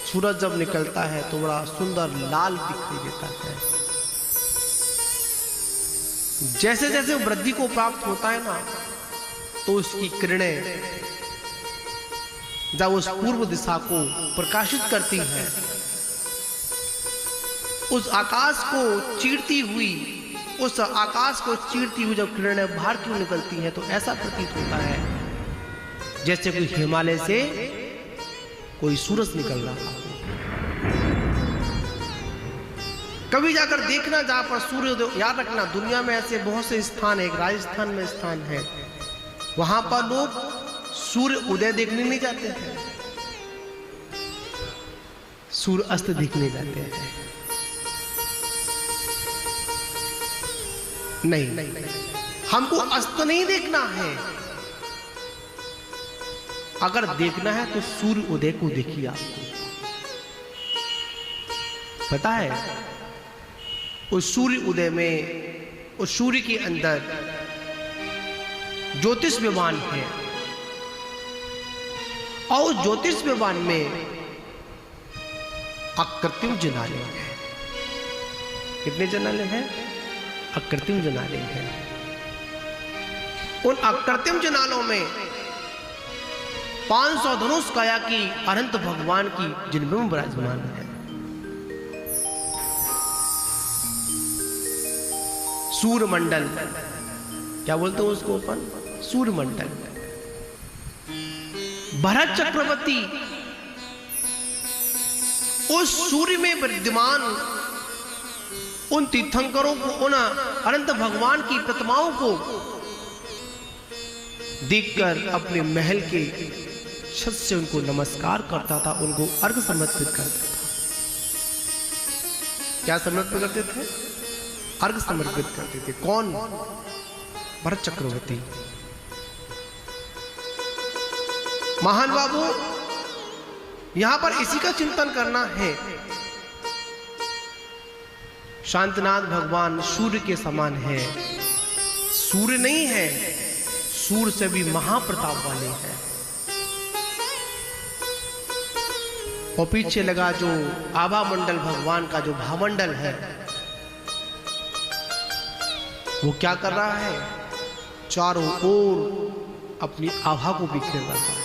सूरज जब निकलता है तो बड़ा सुंदर लाल दिखाई देता है, जैसे जैसे वृद्धि को प्राप्त होता है ना तो उसकी किरणें जब उस पूर्व दिशा को प्रकाशित करती है, उस आकाश को चीरती हुई जब किरणें बाहर क्यों निकलती हैं तो ऐसा प्रतीत होता है जैसे कोई हिमालय से कोई सूरज निकल रहा हो। कभी जाकर देखना जहां पर सूर्योदय, याद रखना दुनिया में ऐसे बहुत से स्थान है, एक राजस्थान में स्थान है, वहां पर लोग सूर्य उदय देखने नहीं जाते हैं, सूर्य अस्त देखने जाते हैं। नहीं, हमको अस्त नहीं देखना है। अगर देखना है तो सूर्य उदय को देखिए। आपको पता है उस सूर्य उदय में, उस सूर्य के अंदर ज्योतिष विमान है और उस ज्योतिष विमान में अकृत्रिम जनाले हैं। कितने जनाले हैं? अकृत्रिम जनाले हैं। उन अकृत्रिम जनालों में 500 धनुष काया की अनंत भगवान की जिनमें विराजमान है। सूर्यमंडल, क्या बोलते हो उसको अपन? सूर्यमंडल। भरत चक्रवर्ती उस सूर्य में विद्यमान उन तीर्थंकरों को, उन अनंत भगवान की प्रतिमाओं को देखकर अपने महल के छत से उनको नमस्कार करता था, उनको अर्घ समर्पित करता था। क्या समर्पित करते थे? अर्घ समर्पित करते थे। कौन? भरत चक्रवर्ती। महान बाबू, यहां पर इसी का चिंतन करना है। शांतिनाथ भगवान सूर्य के समान है। सूर्य नहीं है, सूर्य से भी महाप्रताप वाले हैं। और पीछे लगा जो आभा मंडल भगवान का जो भामंडल है, वो क्या कर रहा है? चारों ओर अपनी आभा को बिखेर रहा है।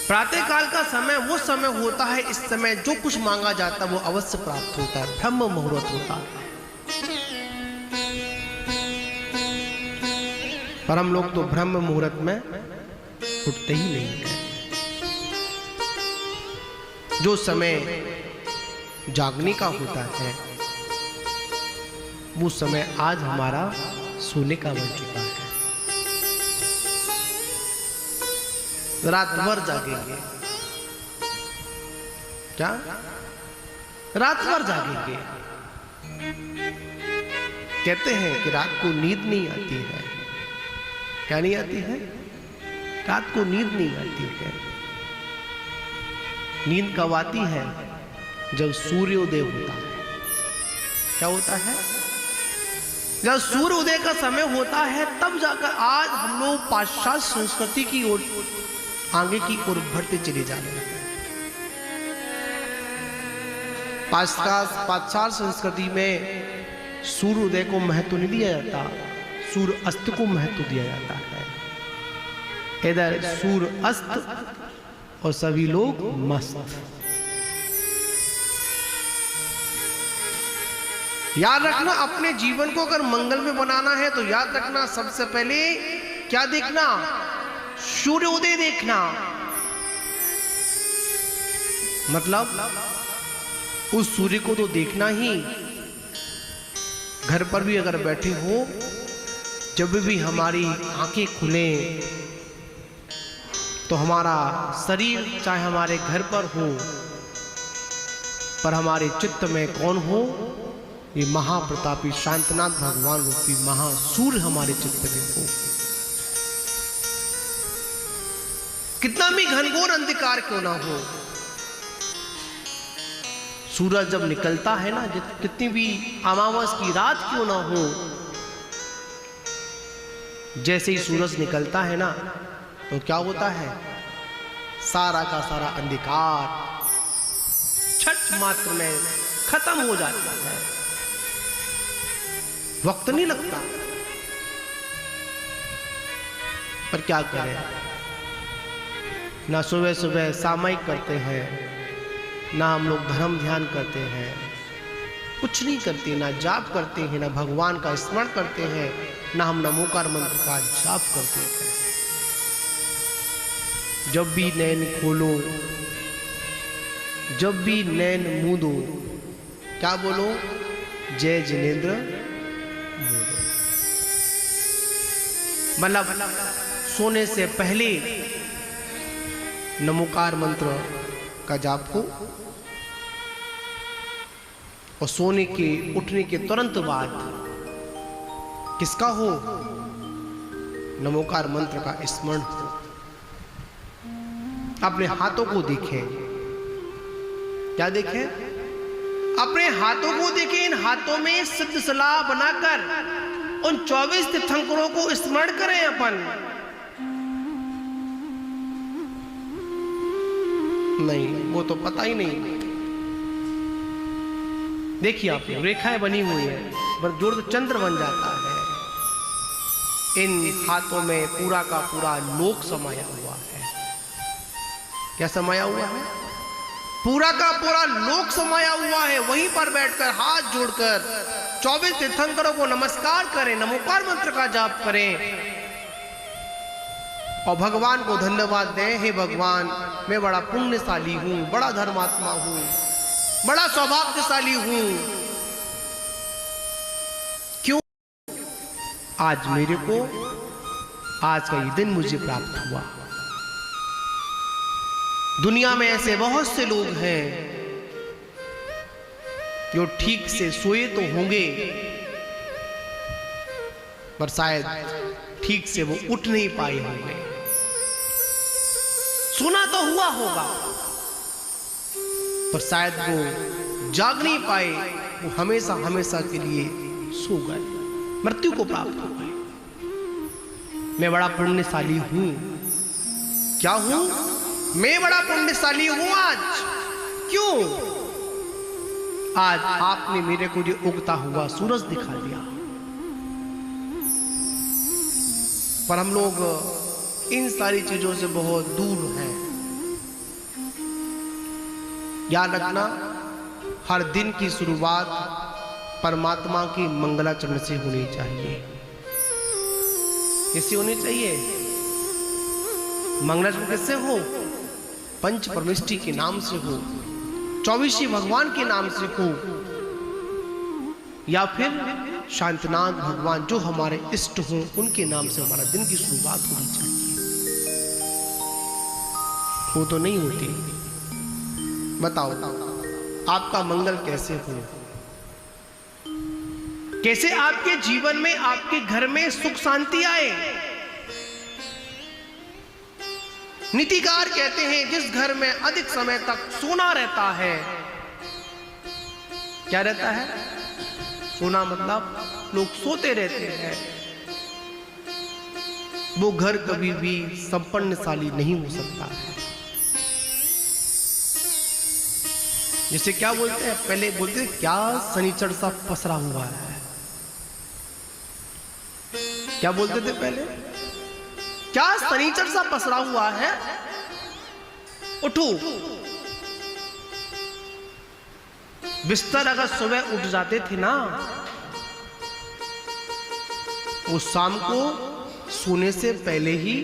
प्रातः काल का समय वो समय होता है, इस समय जो कुछ मांगा जाता है वो अवश्य प्राप्त होता है। ब्रह्म मुहूर्त होता है। पर हम लोग तो ब्रह्म मुहूर्त में उठते ही नहीं है। जो समय जागने का होता है वो समय आज हमारा सोने का बन चुका है। रात भर जागेंगे। क्या? रात भर जागेंगे। कहते हैं कि रात को नींद नहीं आती है। क्या नहीं आती है? रात को नींद नहीं आती है। नींद कब आती है? जब सूर्योदय होता है। क्या होता है? जब सूर्योदय का समय होता है तब जाकर आज हम लोग पाश्चात्य संस्कृति की ओर, आगे की ओर बढ़ते चले जा रहे हैं। पाश्चात्य संस्कृति में सूर्योदय को महत्व नहीं दिया जाता, सूर्य अस्त को महत्व दिया जाता है। इधर सूर्य अस्त और सभी लोग मस्त। याद रखना, अपने जीवन को अगर मंगल में बनाना है तो याद रखना सबसे पहले क्या देखना? सूर्योदय देखना। मतलब उस सूर्य को तो देखना ही। घर पर भी अगर बैठे हो, जब भी हमारी आंखें खुले तो हमारा शरीर चाहे हमारे घर पर हो, पर हमारे चित्त में कौन हो? ये महाप्रतापी शांतनाथ भगवान रूपी महासूर्य हमारे चित्त में हो। कितना भी घनघोर अंधकार क्यों ना हो, सूरज जब निकलता है ना, कितनी भी अमावस की रात क्यों ना हो, जैसे ही सूरज निकलता है ना तो क्या होता है? सारा का सारा अंधकार क्षण मात्र में खत्म हो जाता है। वक्त नहीं लगता। पर क्या करें, ना सुबह सुबह सामायिक करते हैं, ना हम लोग धर्म ध्यान करते हैं, कुछ नहीं करते, ना जाप करते हैं, ना भगवान का स्मरण करते हैं, ना हम नमोकार मंत्र का जाप करते हैं। जब भी नैन खोलो, जब भी नैन मूंदो, क्या बोलो? जय जिनेंद्र बोलो। मतलब सोने से पहले नमोकार मंत्र का जाप हो और सोने के उठने के तुरंत बाद किसका हो? नमोकार मंत्र का स्मरण हो। अपने हाथों को देखें। क्या देखें? अपने हाथों को देखें। इन हाथों में सिद्ध सलाह बनाकर उन 24 तीर्थंकरों को स्मरण करें अपन। नहीं, वो तो पता ही नहीं। देखिए आप, रेखाएं बनी हुई है, पर जोड़ तो चंद्र बन जाता है। इन हाथों में पूरा का पूरा लोक समाया हुआ है। क्या समाया हुआ है? पूरा का पूरा लोक समाया हुआ है। वहीं पर बैठकर हाथ जोड़कर 24 तीर्थंकरों को नमस्कार करें, नमोकार मंत्र का जाप करें और भगवान को धन्यवाद दें। हे भगवान, मैं बड़ा पुण्यशाली हूं, बड़ा धर्मात्मा हूं, बड़ा सौभाग्यशाली हूं। क्यों आज मेरे को आज का ये दिन मुझे प्राप्त हुआ। दुनिया में ऐसे बहुत से लोग हैं जो ठीक से सोए तो होंगे, पर शायद ठीक से वो उठ नहीं पाए होंगे। सोना तो हुआ होगा, पर शायद वो जाग नहीं पाए, वो हमेशा हमेशा के लिए सो गए, मृत्यु को प्राप्त हो गए। मैं बड़ा पुण्यशाली हूं। क्या हूं? मैं बड़ा पुण्यशाली हूं आज। क्यों? आज आपने मेरे को जो उगता हुआ सूरज दिखा दिया। पर हम लोग इन सारी चीजों से बहुत दूर हैं। याद रखना, हर दिन की शुरुआत परमात्मा की मंगलाचरण से होनी चाहिए। किससे होनी चाहिए? मंगलाचरण किससे हो? पंच परमेष्टि के नाम से हो, 24 भगवान के नाम से हो, या फिर शांतनाथ भगवान जो हमारे इष्ट हों उनके नाम से हमारा दिन की शुरुआत होनी चाहिए। वो तो नहीं होती। बताओ आपका मंगल कैसे हो? कैसे आपके जीवन में, आपके घर में सुख शांति आए। नीतिकार कहते हैं जिस घर में अधिक समय तक सोना रहता है, क्या रहता है? सोना मतलब लोग सोते रहते हैं, वो घर कभी भी संपन्नशाली नहीं हो सकता है। जिसे क्या बोलते हैं, पहले बोलते हैं क्या शनिचर सा पसरा हुआ है। क्या बोलते थे पहले? क्या शनिचर सा पसरा हुआ है, उठो। बिस्तर अगर सुबह उठ जाते थे ना, वो शाम को सोने से पहले ही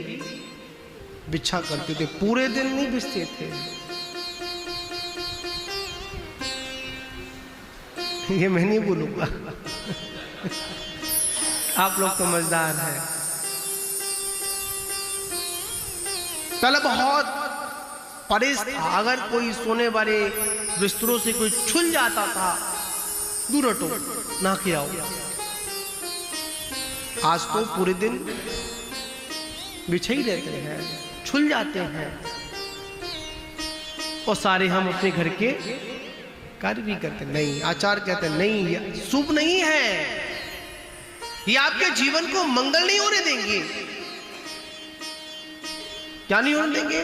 बिछा करते थे, पूरे दिन नहीं बिछते थे। ये मैं नहीं बोलूंगा, आप लोग समझदार हैं। पहले बहुत परेशान था, अगर कोई सोने वाले बिस्तरों से कोई छुल जाता था, दूर हटो, ना के आओ। आज तो पूरे दिन बिछे ही रहते हैं, छुल जाते हैं, और सारे हम अपने घर के कार्य भी करते। नहीं, आचार्य कहते नहीं, ये शुभ नहीं है, ये आपके जीवन को मंगल नहीं होने देंगे। क्या नहीं होने देंगे?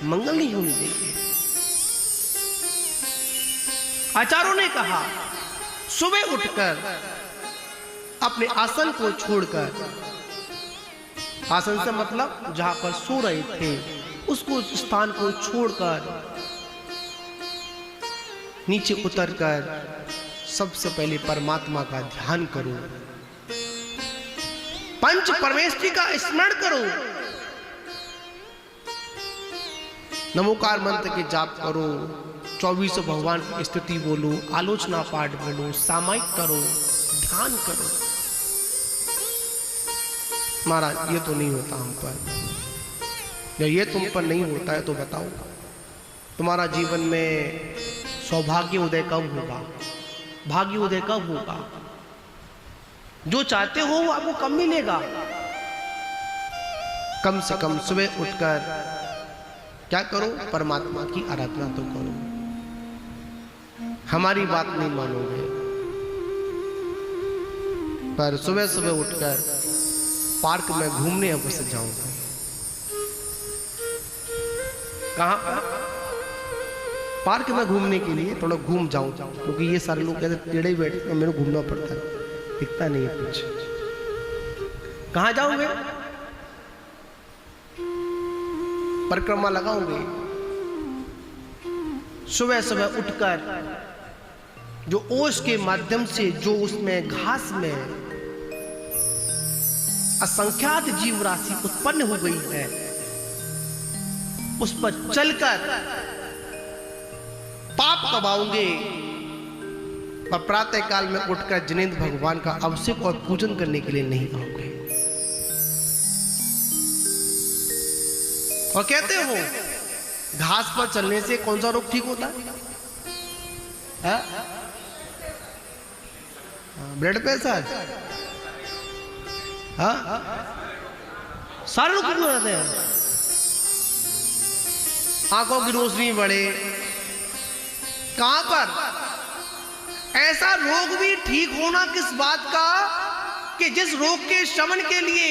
मंगल नहीं होने देंगे। आचार्यों ने कहा सुबह उठकर अपने आसन को छोड़कर, आसन से मतलब जहां पर सो रहे थे उसको, स्थान को छोड़कर नीचे उतरकर सबसे पहले परमात्मा का ध्यान करो, पंच परमेश्वरी का स्मरण करो, नमोकार मंत्र के जाप करो, 24 भगवान की स्तुति बोलो, आलोचना पाठ बोलो, सामायिक करो, ध्यान करो। महाराज ये तो नहीं होता हम पर, या ये तुम पर नहीं होता है तो बताओ तुम्हारा जीवन में सौभाग्य उदय कब होगा, भाग्य उदय कब होगा? जो चाहते हो वो आपको कब मिलेगा? कम से कम सुबह उठकर क्या करो? परमात्मा की आराधना तो करो। हमारी बात नहीं मानोगे, पर सुबह सुबह उठकर पार्क में घूमने अवश्य जाऊंगा। कहां पर? पार्क में घूमने के लिए थोड़ा घूम जाऊं, क्योंकि ये सारे लोग कहते टेढ़े बैठे, तो मेरे को घूमना पड़ता है, दिखता नहीं है कुछ। कहां जाओगे? परिक्रमा लगाओगे। सुबह सुबह उठकर जो ओस के माध्यम से, जो उसमें घास में असंख्यात जीव राशि उत्पन्न हो गई है, उस पर चलकर पाप कमाओगे, पर प्रातः काल में उठकर जिनेंद्र भगवान का अभिषेक और पूजन करने के लिए नहीं आओगे। और कहते हो घास पर चलने से कौन सा रोग ठीक होता है? ब्लड प्रेशर, सारे रोग ठीक हो जाते हैं। आंखों की रोशनी बढ़े, कहां पर? ऐसा रोग भी ठीक होना किस बात का कि जिस रोग के शमन के लिए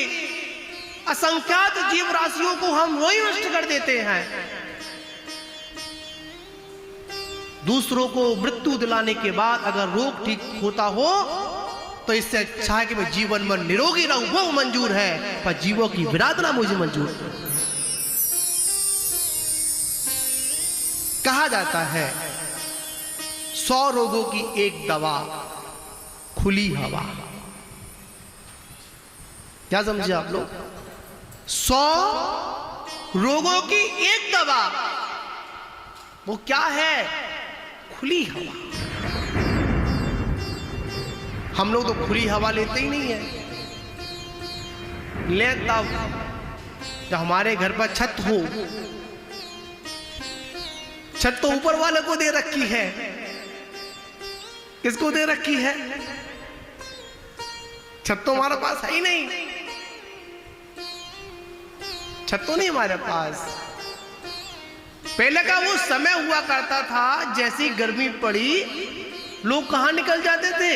असंख्यात जीव राशियों को हम रोई नष्ट कर देते हैं, दूसरों को मृत्यु दिलाने के बाद अगर रोग ठीक होता हो तो इससे अच्छा है कि मैं जीवन में निरोगी रहूं, वो मंजूर है, पर जीवों की विराधना मुझे मंजूर है। कहा जाता है 100 रोगों की एक दवा, खुली हवा। क्या समझे आप लोग? 100 रोगों की एक दवा, वो क्या है? खुली हवा। हम लोग तो खुली हवा लेते ही नहीं है। ले तब जब हमारे घर पर छत हो, छत तो ऊपर वाले को दे रखी है। किसको दे रखी है? छत तो हमारे पास है ही नहीं, छत तो नहीं हमारे पास। पहले का वो समय हुआ करता था, जैसी गर्मी पड़ी लोग कहां निकल जाते थे,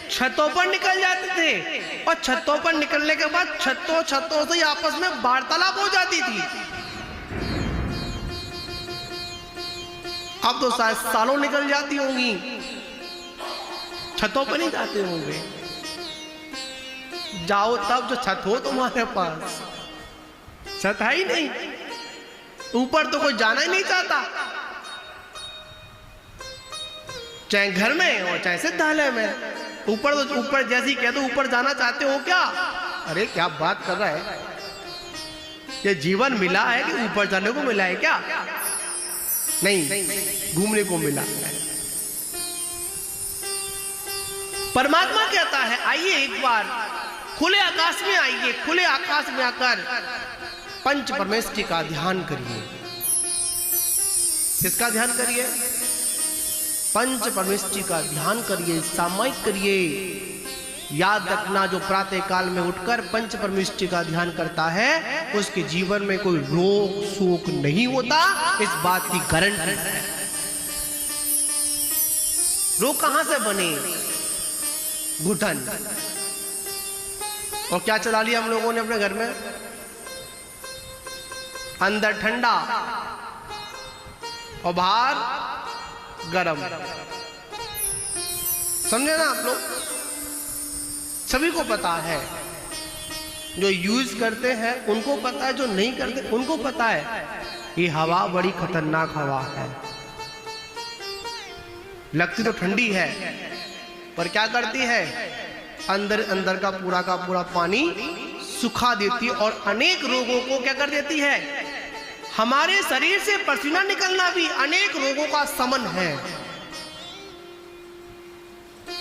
छतों पर निकल जाते थे, और छतों पर निकलने के बाद छतों से आपस में वार्तालाप हो जाती थी। अब तो शायद सालों निकल जाती होंगी, छतों पर नहीं जाते होंगे। जाओ तब जो छत हो तुम्हारे पास, छत है ही नहीं, ऊपर तो कोई जाना ही नहीं चाहता, चाहे घर में और चाहे सिद्धालय में। ऊपर तो ऊपर जैसे ही कह दो ऊपर जाना चाहते हो क्या, अरे क्या बात कर रहा है, ये जीवन मिला है कि ऊपर जाने को मिला है क्या? नहीं, घूमने को मिला है। परमात्मा कहता है आइए एक बार खुले आकाश में आइए, खुले आकाश में आकर पंच परमेष्टि का ध्यान करिए। किसका ध्यान करिए? पंच परमेष्टि का ध्यान करिए, सामायिक करिए। याद रखना, जो प्रातः काल में उठकर पंच परमेष्टि का ध्यान करता है उसके जीवन में कोई रोग शोक नहीं होता, इस बात की गारंटी है। रोग कहां से बने? घुटन। और क्या चला लिया हम लोगों ने अपने घर में? अंदर ठंडा और बाहर गरम। समझे ना आप लोग? सभी को पता है, जो यूज करते हैं उनको पता है, जो नहीं करते उनको पता है ये हवा बड़ी खतरनाक हवा है। लगती तो ठंडी है पर क्या करती है, अंदर का पूरा पानी सुखा देती है और अनेक रोगों को क्या कर देती है। हमारे शरीर से पसीना निकलना भी अनेक रोगों का समन है।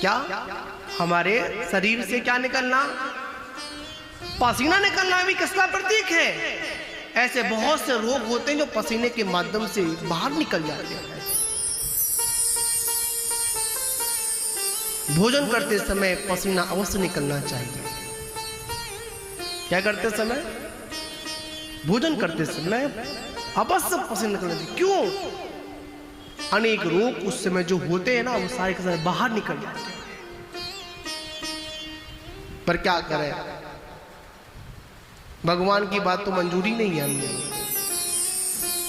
क्या हमारे शरीर से क्या निकलना, पसीना निकलना भी किसका प्रतीक है? ऐसे बहुत से रोग होते हैं जो पसीने के माध्यम से बाहर निकल जाते हैं। भोजन करते समय पसीना अवश्य निकलना चाहिए। क्या करते समय? भोजन करते समय अवश्य पसीना निकलना चाहिए। क्यों? अनेक रोग उस समय जो होते हैं ना, वो सारे के सारे बाहर निकल जाते हैं। पर क्या करें, भगवान की बात तो मंजूरी नहीं है हमने,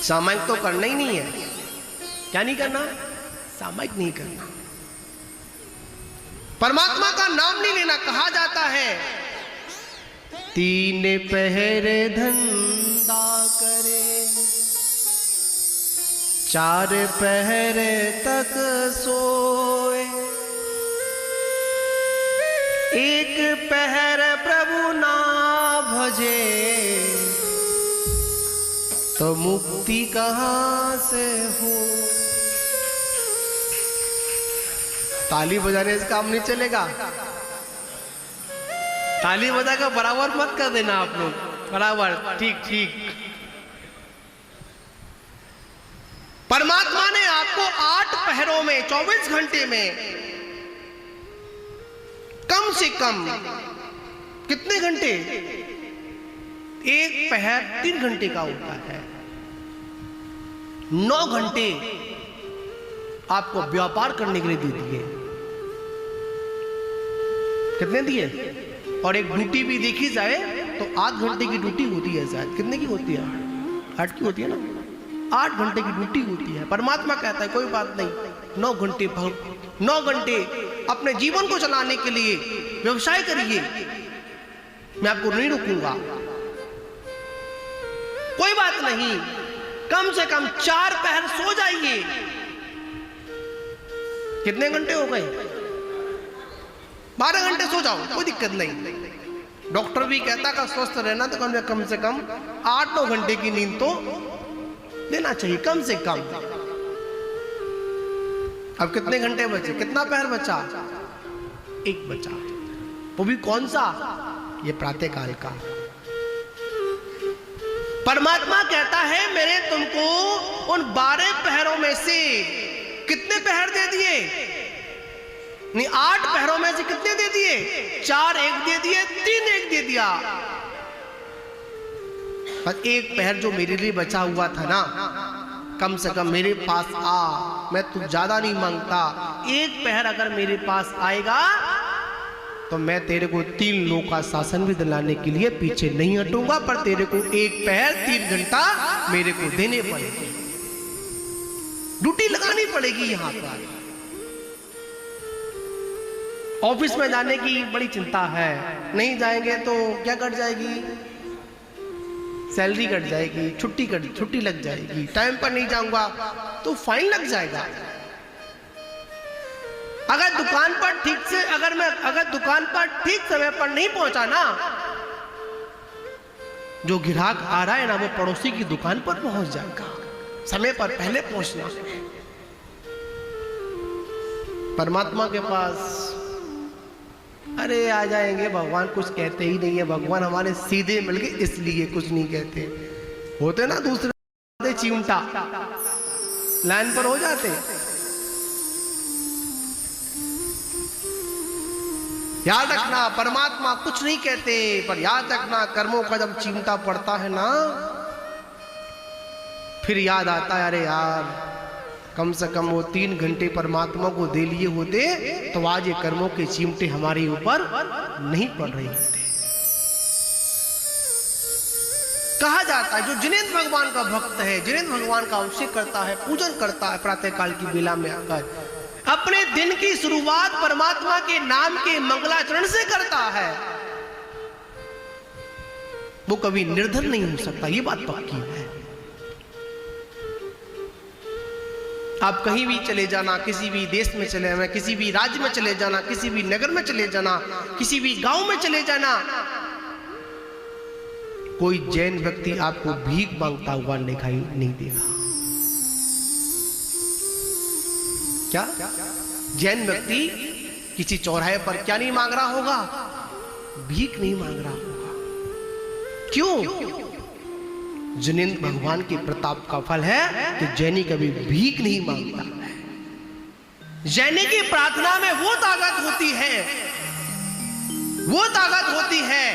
सामायिक तो करना ही नहीं है। क्या नहीं करना? सामायिक नहीं करना। परमात्मा का नाम नहीं लेना। कहा जाता है 3 पहर धंधा करे, 4 पहर तक सोए, 1 पहर प्रभु ना भजे, तो मुक्ति कहां से हो। ताली बजाने से काम नहीं चलेगा। ताली बजा कर बराबर मत कर देना आप लोग, बराबर ठीक ठीक। परमात्मा ने आपको 8 पहरों में 24 घंटे में कम से कम कितने घंटे? 1 पहर 3 घंटे का होता है। 9 घंटे आपको व्यापार करने के लिए दे दिए। कितने दिए? और एक ड्यूटी भी देखी जाए तो 8 घंटे की ड्यूटी होती है शायद। कितने की होती है? 8 की होती है ना। 8 घंटे की ड्यूटी होती है। परमात्मा कहता है कोई बात नहीं, 9 घंटे 9 घंटे अपने जीवन को चलाने के लिए व्यवसाय करिए, मैं आपको नहीं रोकूंगा। कोई बात नहीं, कम से कम 4 पहर सो जाइए। कितने घंटे हो गए? 12 घंटे सो जाओ, कोई दिक्कत नहीं। डॉक्टर भी कहता है स्वस्थ रहना तो कम से कम 8-9 घंटे की नींद तो लेना चाहिए, कम से कम। अब कितने घंटे बचे? कितना पहर बचा? 1 बचा। वो भी कौन सा? ये प्रातः काल का। परमात्मा कहता है मैंने तुमको उन 12 पहरों में से कितने पहर दे दिए? नहीं, 8 पहरों में से कितने दे दिए? 4 एक दे दिए, 3 एक दे दिया। पर एक पहर जो मेरे लिए बचा हुआ था ना, कम से कम मेरे पास आ, मैं तू ज्यादा नहीं मांगता, एक पहर अगर मेरे पास आएगा तो मैं तेरे को 3 लोग का शासन भी दिलाने के लिए पीछे नहीं हटूंगा, पर तेरे को एक पहर 3 घंटा मेरे को देने पड़ेगी, ड्यूटी लगानी पड़ेगी। यहां पर ऑफिस में जाने की बड़ी चिंता है, नहीं जाएंगे तो क्या कट जाएगी? सैलरी कट जाएगी, छुट्टी लग जाएगी, टाइम पर नहीं जाऊंगा तो फाइन लग जाएगा। अगर दुकान पर ठीक से अगर दुकान पर ठीक समय पर नहीं पहुंचा ना, जो ग्राहक आ रहा है ना वो पड़ोसी की दुकान पर पहुंच जाएगा। समय पर पहले पहुंचना। परमात्मा के पास अरे आ जाएंगे, भगवान कुछ कहते ही नहीं है, भगवान हमारे सीधे मिल गए इसलिए कुछ नहीं कहते। होते ना दूसरे चिमटा लाइन पर हो जाते। याद रखना, परमात्मा कुछ नहीं कहते, पर याद रखना कर्मों का जब चिमटा पड़ता है ना, फिर याद आता है अरे यार कम से कम वो 3 घंटे परमात्मा को दे लिए होते तो आज ये कर्मों के चिमटे हमारे ऊपर नहीं पड़ रहे होते। कहा जाता है जो जिनेंद्र भगवान का भक्त है, जिनेंद्र भगवान का अभिषेक करता है, पूजन करता है, प्रातः काल की बेला में आकर अपने दिन की शुरुआत परमात्मा के नाम के मंगलाचरण से करता है, वो कभी निर्धन नहीं हो सकता। ये बात पक्की है। आप कहीं भी चले जाना, किसी भी देश में चले जाना, किसी भी राज्य में चले जाना, किसी भी नगर में चले जाना, किसी भी गांव में चले जाना, कोई जैन व्यक्ति आपको भीख मांगता हुआ दिखाई नहीं देगा। क्या जैन व्यक्ति किसी चौराहे पर क्या नहीं मांग रहा होगा? भीख नहीं मांग रहा होगा। क्यों? जिनेंद्र भगवान के प्रताप का फल है कि जैनी कभी भीख नहीं मांगता है। जैनी की प्रार्थना में वो ताकत होती है, वो ताकत होती है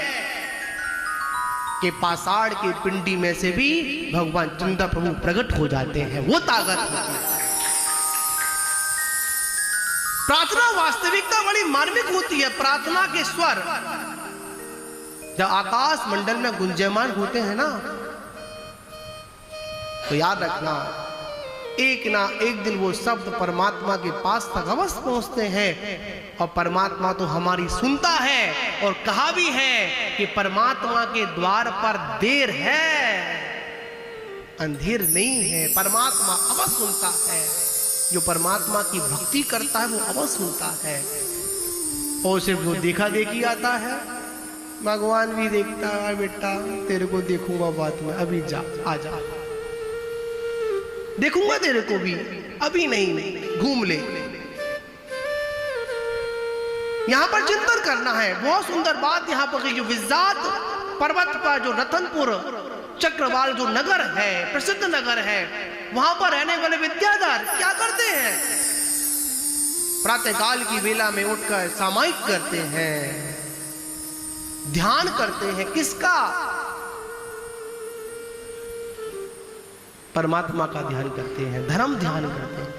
कि पाषाण की पिंडी में से भी भगवान चंद्र प्रभु प्रकट हो जाते हैं। वो ताकत होती है। प्रार्थना वास्तविकता बड़ी मार्मिक होती है। प्रार्थना के स्वर जब आकाश मंडल में गुंजयमान होते हैं ना, तो याद रखना एक ना एक दिन वो शब्द परमात्मा के पास तक अवश्य पहुंचते हैं। और परमात्मा तो हमारी सुनता है, और कहा भी है कि परमात्मा के द्वार पर देर है, अंधेर नहीं है। परमात्मा अवश्य सुनता है। जो परमात्मा की भक्ति करता है वो अवश्य सुनता है। और सिर्फ वो देखा देखी आता है, भगवान भी देखता है बेटा तेरे को देखूंगा बाद में, अभी जा आ जा, देखूंगा तेरे को भी, अभी नहीं, घूम ले। यहां पर चिंतन करना है। बहुत सुंदर बात यहां पर जो विजात पर्वत पर जो रतनपुर चक्रवाल जो नगर है, प्रसिद्ध नगर है, वहां पर रहने वाले विद्याधर क्या करते हैं? प्रातःकाल की बेला में उठकर सामायिक करते हैं, ध्यान करते हैं। किसका? परमात्मा का ध्यान करते हैं, धर्म ध्यान करते हैं।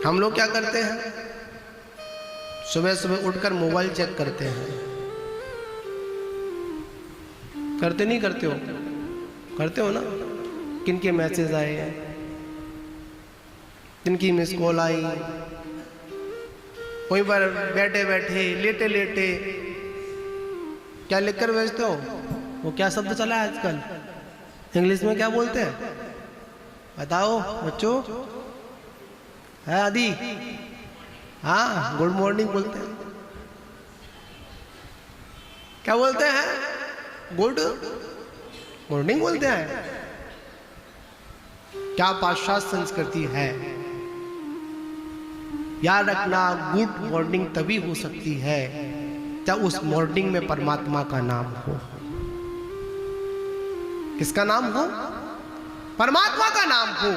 हम लोग क्या करते हैं? सुबह सुबह उठकर मोबाइल चेक करते हैं। करते नहीं करते हो? करते हो ना? किनके मैसेज आए हैं, किनकी मिस कॉल आई, वहीं पर बैठे बैठे लेटे लेटे क्या लिखकर भेजते हो? वो क्या शब्द चला है आजकल, इंग्लिश में क्या बोलते हैं बताओ बच्चों? है आदि? हाँ, गुड मॉर्निंग बोलते हैं। क्या बोलते हैं? गुड मॉर्निंग बोलते हैं। क्या पाश्चात्य संस्कृति है। याद रखना, गुड मॉर्निंग तभी हो सकती है जब उस मॉर्निंग में परमात्मा का नाम हो। किसका नाम हो? परमात्मा का नाम हो।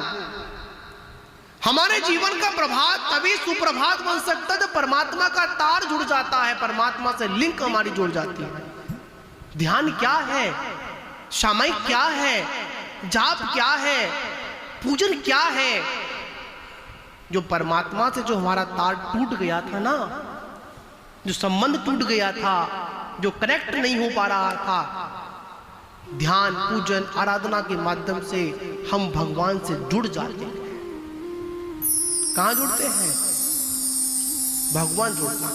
हमारे जीवन का प्रभात तभी सुप्रभात बन सकता है जब परमात्मा का तार जुड़ जाता है, परमात्मा से लिंक हमारी जुड़ जाती है। ध्यान क्या है, सामायिक क्या है, जाप क्या है, पूजन क्या है? जो परमात्मा से जो हमारा तार टूट गया था ना, जो संबंध टूट गया था, जो कनेक्ट नहीं हो पा रहा था, ध्यान पूजन आराधना के माध्यम से हम भगवान से जुड़ जाते हैं। कहां जुड़ते हैं? भगवान जुड़ता।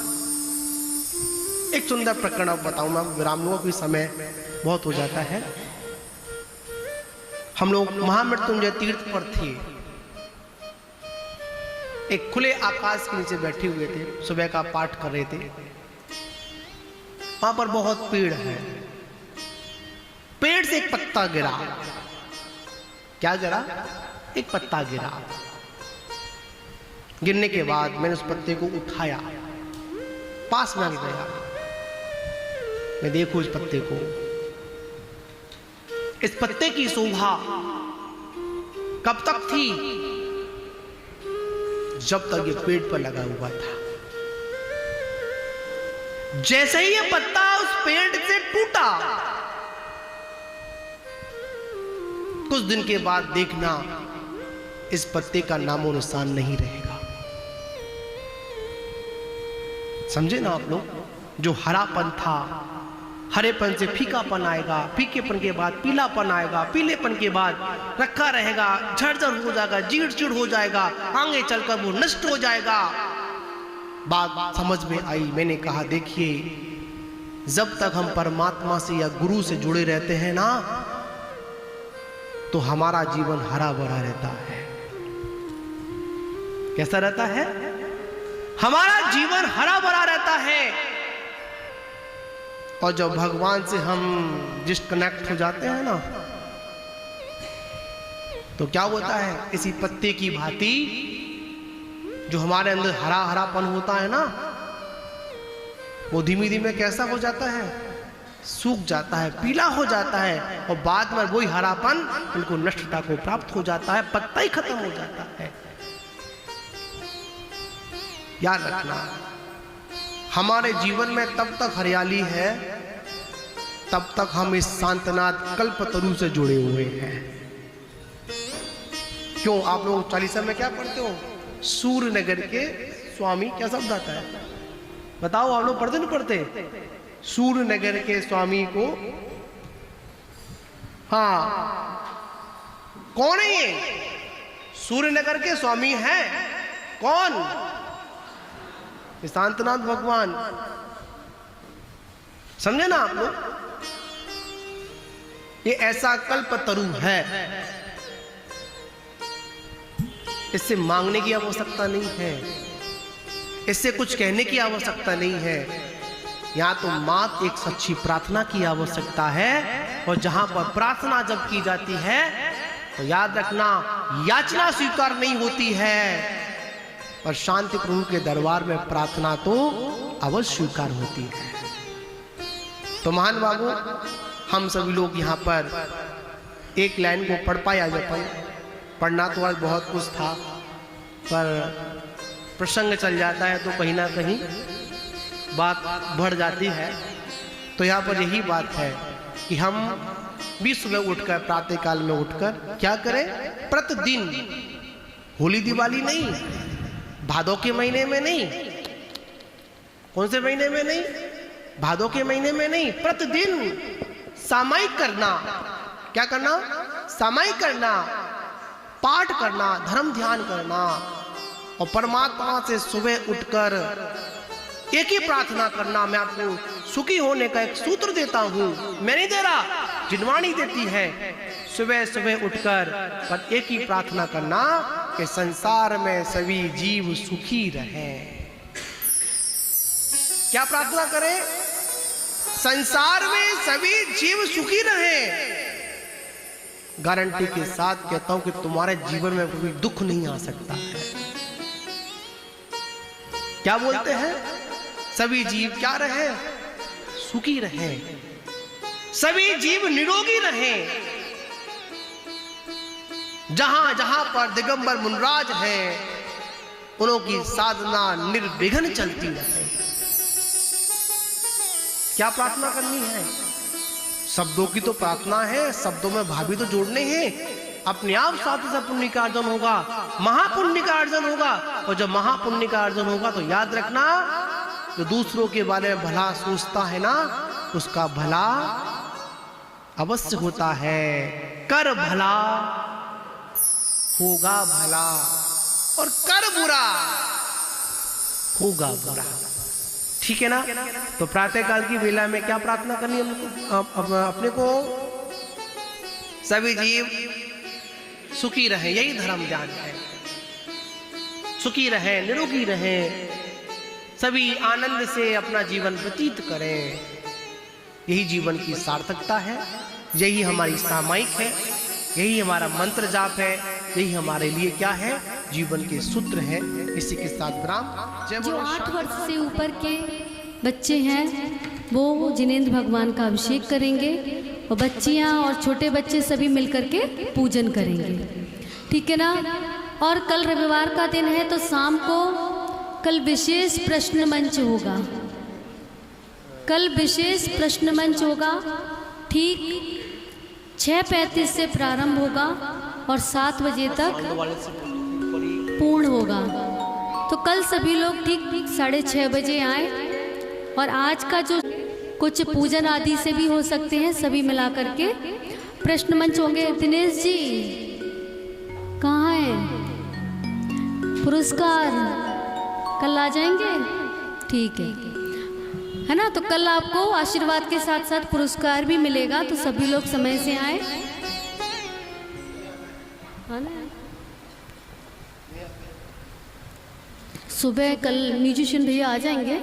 एक सुंदर प्रकरण अब बताऊं मैं, विराम लूंगा क्योंकि समय बहुत हो जाता है। हम लोग महामृत्युंजय तीर्थ पर थे, एक खुले आकाश के नीचे बैठे हुए थे, सुबह का पाठ कर रहे थे। वहां पर बहुत पेड़ है, पेड़ से एक पत्ता गिरा। क्या गिरा? एक पत्ता गिरा। गिरने के बाद मैंने उस पत्ते को उठाया, पास में गया, मैं देखूं इस पत्ते को। इस पत्ते की शोभा कब तक थी? जब तक ये पेड़ पर लगा हुआ था। जैसे ही ये पत्ता उस पेड़ से टूटा, कुछ दिन के बाद देखना इस पत्ते का नामो निशान नहीं रहेगा। समझे ना आप लोग? जो हरापन था, हरेपन से फीकापन आएगा, फीकेपन के बाद पीलापन आएगा, पीलेपन के बाद रखा रहेगा, झड़झड़ हो जाएगा, जीड़ हो जाएगा, आगे चलकर वो नष्ट हो जाएगा। बात समझ में आई। मैंने कहा देखिए, जब तक हम परमात्मा से या गुरु से जुड़े रहते हैं ना, तो हमारा जीवन हरा भरा रहता है। कैसा रहता है? हमारा जीवन हरा भरा रहता है। और जब भगवान से हम डिस्कनेक्ट हो जाते हैं ना, तो क्या होता है? इसी पत्ते की भांति जो हमारे अंदर हरा हरापन होता है ना, वो धीमे धीमे कैसा हो जाता है? सूख जाता है, पीला हो जाता है, और बाद में वही हरापन उनको नष्टता को प्राप्त हो जाता है, पत्ता ही खत्म हो जाता है। याद रखना, हमारे जीवन में तब तक हरियाली है तब तक हम इस शांतनाथ कल्पतरु से जुड़े हुए हैं। क्यों? आप लोग चालीसा में क्या पढ़ते हो? सूर्य नगर के स्वामी, क्या शब्द आता है? बताओ, आप लोग पढ़ते नहीं पढ़ते? सूर्य नगर के स्वामी को, हाँ, कौन है ये? सूर्य नगर के स्वामी हैं कौन? शांतनाथ भगवान। समझे ना आप लोग? ये ऐसा कल्पतरु है, इससे मांगने की आवश्यकता नहीं है, इससे कुछ कहने की आवश्यकता नहीं है। यहाँ तो मात्र एक सच्ची प्रार्थना की आवश्यकता है। और जहां पर प्रार्थना जब की जाती है तो याद रखना, याचना स्वीकार नहीं होती है, और शांति प्रभु के दरबार में प्रार्थना तो अवश्य स्वीकार होती है। तो महान बाबू, हम सभी लोग यहाँ पर एक लाइन को पढ़ पाया जपन, पढ़ना तो आज बहुत कुछ था, पर प्रसंग चल जाता है तो कहीं ना कहीं बात बढ़ जाती है। तो यहाँ पर यही बात है कि हम भी सुबह उठकर, प्रातः काल में उठकर क्या करें? प्रतिदिन, होली दिवाली नहीं, भादों के महीने में नहीं, कौन से महीने में नहीं, भादों के महीने में नहीं, प्रतिदिन सामायिक करना। क्या करना? सामायिक करना, पाठ करना, धर्म ध्यान करना, और परमात्मा से सुबह उठकर एक ही प्रार्थना करना। मैं आपको सुखी होने का एक सूत्र देता हूं, मैं नहीं दे रहा, जिनवाणी देती है। सुबह सुबह उठकर पर एक ही प्रार्थना करना कि संसार में सभी जीव सुखी रहें। क्या प्रार्थना करें? संसार में सभी जीव सुखी रहें। गारंटी के साथ कहता हूं कि तुम्हारे जीवन में कोई दुख नहीं आ सकता है। क्या बोलते हैं? सभी जीव क्या रहे? सुखी रहे, सभी जीव निरोगी रहे। जहां जहां पर दिगंबर मुनराज हैं, उन्हों की साधना निर्विघ्न चलती रहे। क्या प्रार्थना करनी है? शब्दों की तो प्रार्थना है, शब्दों में भावी तो जोड़ने हैं। अपने आप साथ से पुण्य का अर्जन होगा, महापुण्य का अर्जन होगा। और जब महापुण्य का अर्जन होगा तो याद रखना, जो दूसरों के बारे में भला सोचता है ना, उसका भला अवश्य होता है। कर भला होगा भला, और कर बुरा होगा बुरा। ठीक है ना? तो प्रातः काल की वेला में क्या प्रार्थना करनी है अपने को? सभी जीव सुखी रहे, यही धर्म ज्ञान है। सुखी रहे, निरोगी रहे, सभी आनंद से अपना जीवन व्यतीत करें, यही जीवन की सार्थकता है। यही हमारी सामायिक है, यही हमारा मंत्र जाप है, यही हमारे लिए क्या है? जीवन के सूत्र है। इसी के साथ विराम।
जो 8 वर्ष से ऊपर के बच्चे हैं वो जिनेंद्र भगवान का अभिषेक करेंगे, और बच्चियां और छोटे बच्चे सभी मिलकर के पूजन करेंगे। ठीक है ना? और कल रविवार का दिन है, तो शाम को कल विशेष प्रश्न मंच होगा। कल विशेष प्रश्न मंच होगा, ठीक 6:35 से प्रारंभ होगा और 7 बजे तक पूर्ण होगा। तो कल सभी लोग ठीक 6:30 बजे आए। और आज का जो कुछ पूजन आदि से भी हो सकते हैं, सभी मिला करके प्रश्न मंच होंगे। दिनेश जी कहाँ हैं? पुरस्कार कल आ जाएंगे? ठीक है ना? तो कल आपको आशीर्वाद के साथ साथ पुरस्कार भी मिलेगा, तो सभी लोग समय से आए। हाँ ना? सुबह कल म्यूजिशियन भैया आ जाएंगे?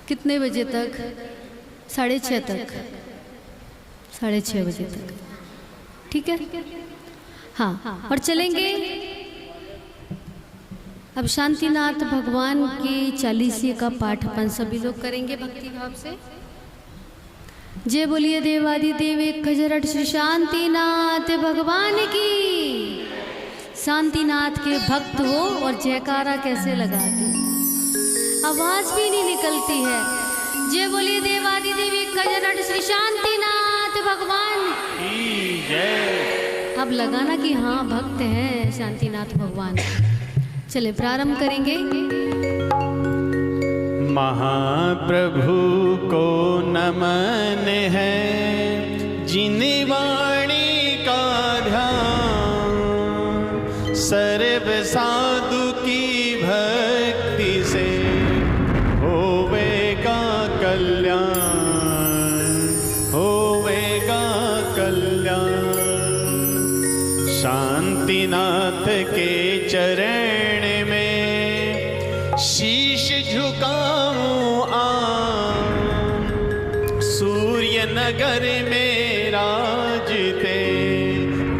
कितने बजे तक? 6:30 तक। 6:30 बजे तक। ठीक है? हाँ। और चलेंगे अब शांतिनाथ भगवान के 40 का पाठ अपन सभी लोग करेंगे भक्ति भाव से। जय बोलिए देवादि देव एक खजरट श्री शांतिनाथ भगवान की। शांतिनाथ के भक्त हो और जयकारा कैसे लगाते, आवाज भी नहीं निकलती है। जय बोलिए देवादि देव एक खजरट श्री शांतिनाथ भगवान
की जय।
अब लगाना कि हाँ भक्त हैं शांतिनाथ भगवान। चले प्रारंभ करेंगे।
महाप्रभु को नमन है, जिन वाणी का ध्यान सर्व साधु की भक्ति से होवेगा कल्याण, होवेगा कल्याण। शांतिनाथ के चरण में शीश झुकाऊं आम, सूर्य नगर में राजते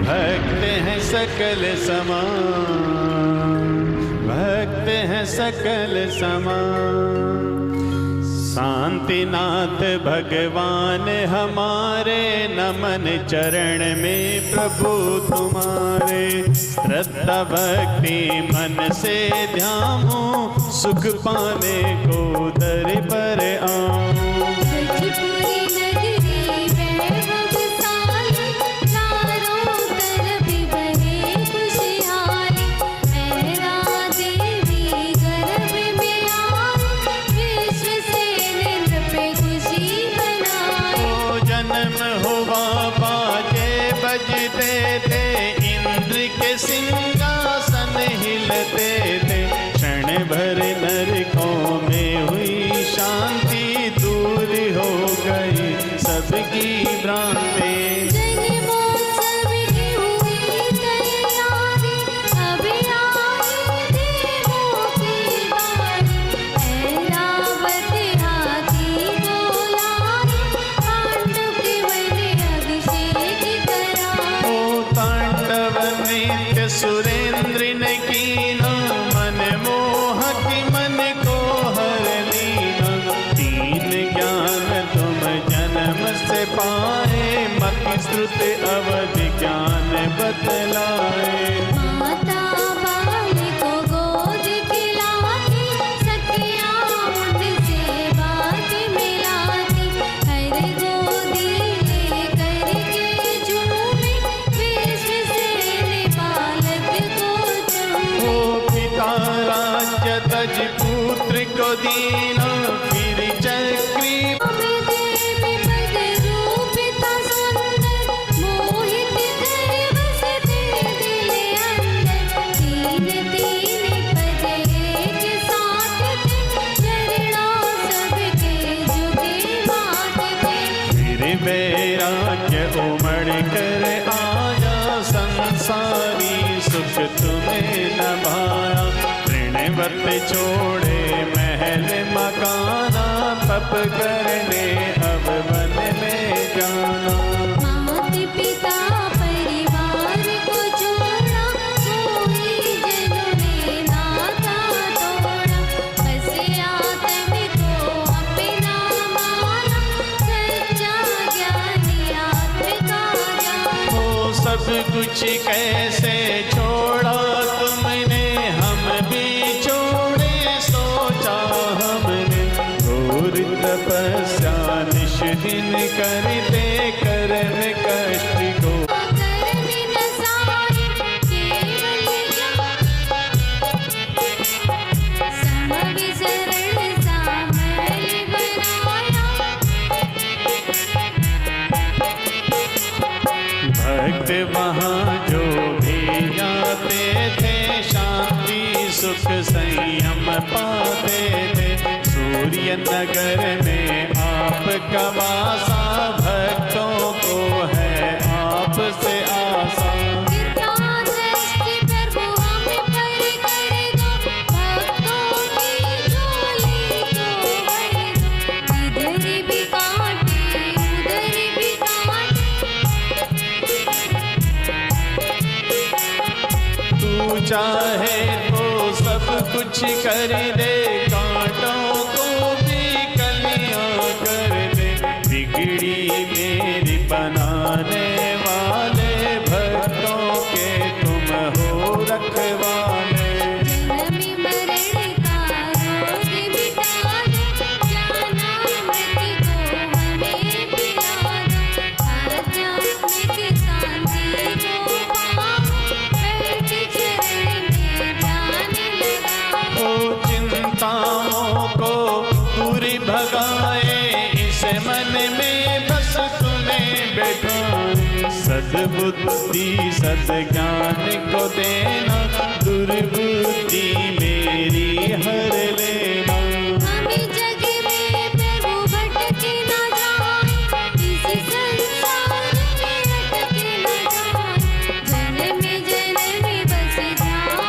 भक्त हैं सकल समान, भक्त हैं सकल समान। शांतिनाथ भगवान हमारे नमन चरण में प्रभु तुम्हारे। श्रद्धा भक्ति मन से ध्याऊं, सुख पाने को दर पर आऊं। सिंहासन हिलते थे, क्षण भर नरकों में अच्युत अवधि ज्ञान बतलाए।
माता बाल को गोद खिलाती, सखियाँ उनसे बात मिलाती, हर गोदी ले करके झूमे, विश्व से बालक को चूमे।
ओ पिता राज्य तज पुत्र को दीना, फिर चक्री वैराग्य उमड़ कर आया, संसारी सुख तुम्हें न भाया। ऋणवत छोड़े महल मकाना, तप करने अब वन में जाना।
माता पिता परिवार को छोड़ा, कोई जनों ने नाता तोड़ा, बस आत्म को अपना माना, सच्चा ज्ञानी आत्म का ज्ञान।
हो सब कुछ कैसे छोड़ा तुमने, हम भी छोड़े सोचा हमने। घोर तपस्या निश दिन करते, कर्म कष्ट को
कर्म न सारे केवल समविसरण सामल बनाया।
भक्त वहाँ जो भी जाते थे, शांति सुख संयम पाते थे। सूर्य नगर में आपका वासा, भक्तों को है आपसे आशा।
कृपा दृष्टि प्रभु हम पर कर दो, भक्तों की झोली को भर दो। इधर भी काटे उधर भी काटे।
तू चाहे तो सब कुछ कर दे, कांटों को भी कलियां कर दे। बिगड़ी मेरी बनाने वाले, भक्तों के तुम हो रखवाले।
जन्म मरण का रोग मिटा दो, ज्ञानामृत को हमें पिला दो। आध्यात्मिक शांति को पाओ, बैठ चरण में ध्यान लगाओ।
ओ चिंताओं को पूरी भगाए, इस मन में बस तुम्हें बैठाए। सद्बुद्धि सद्ज्ञान को देना, दुर्बुद्धि मेरी हर लेना।
हमें जग में प्रभु भटके न जाए, इस संसार में अटके न जाए। जन्म जन्म बस जाओ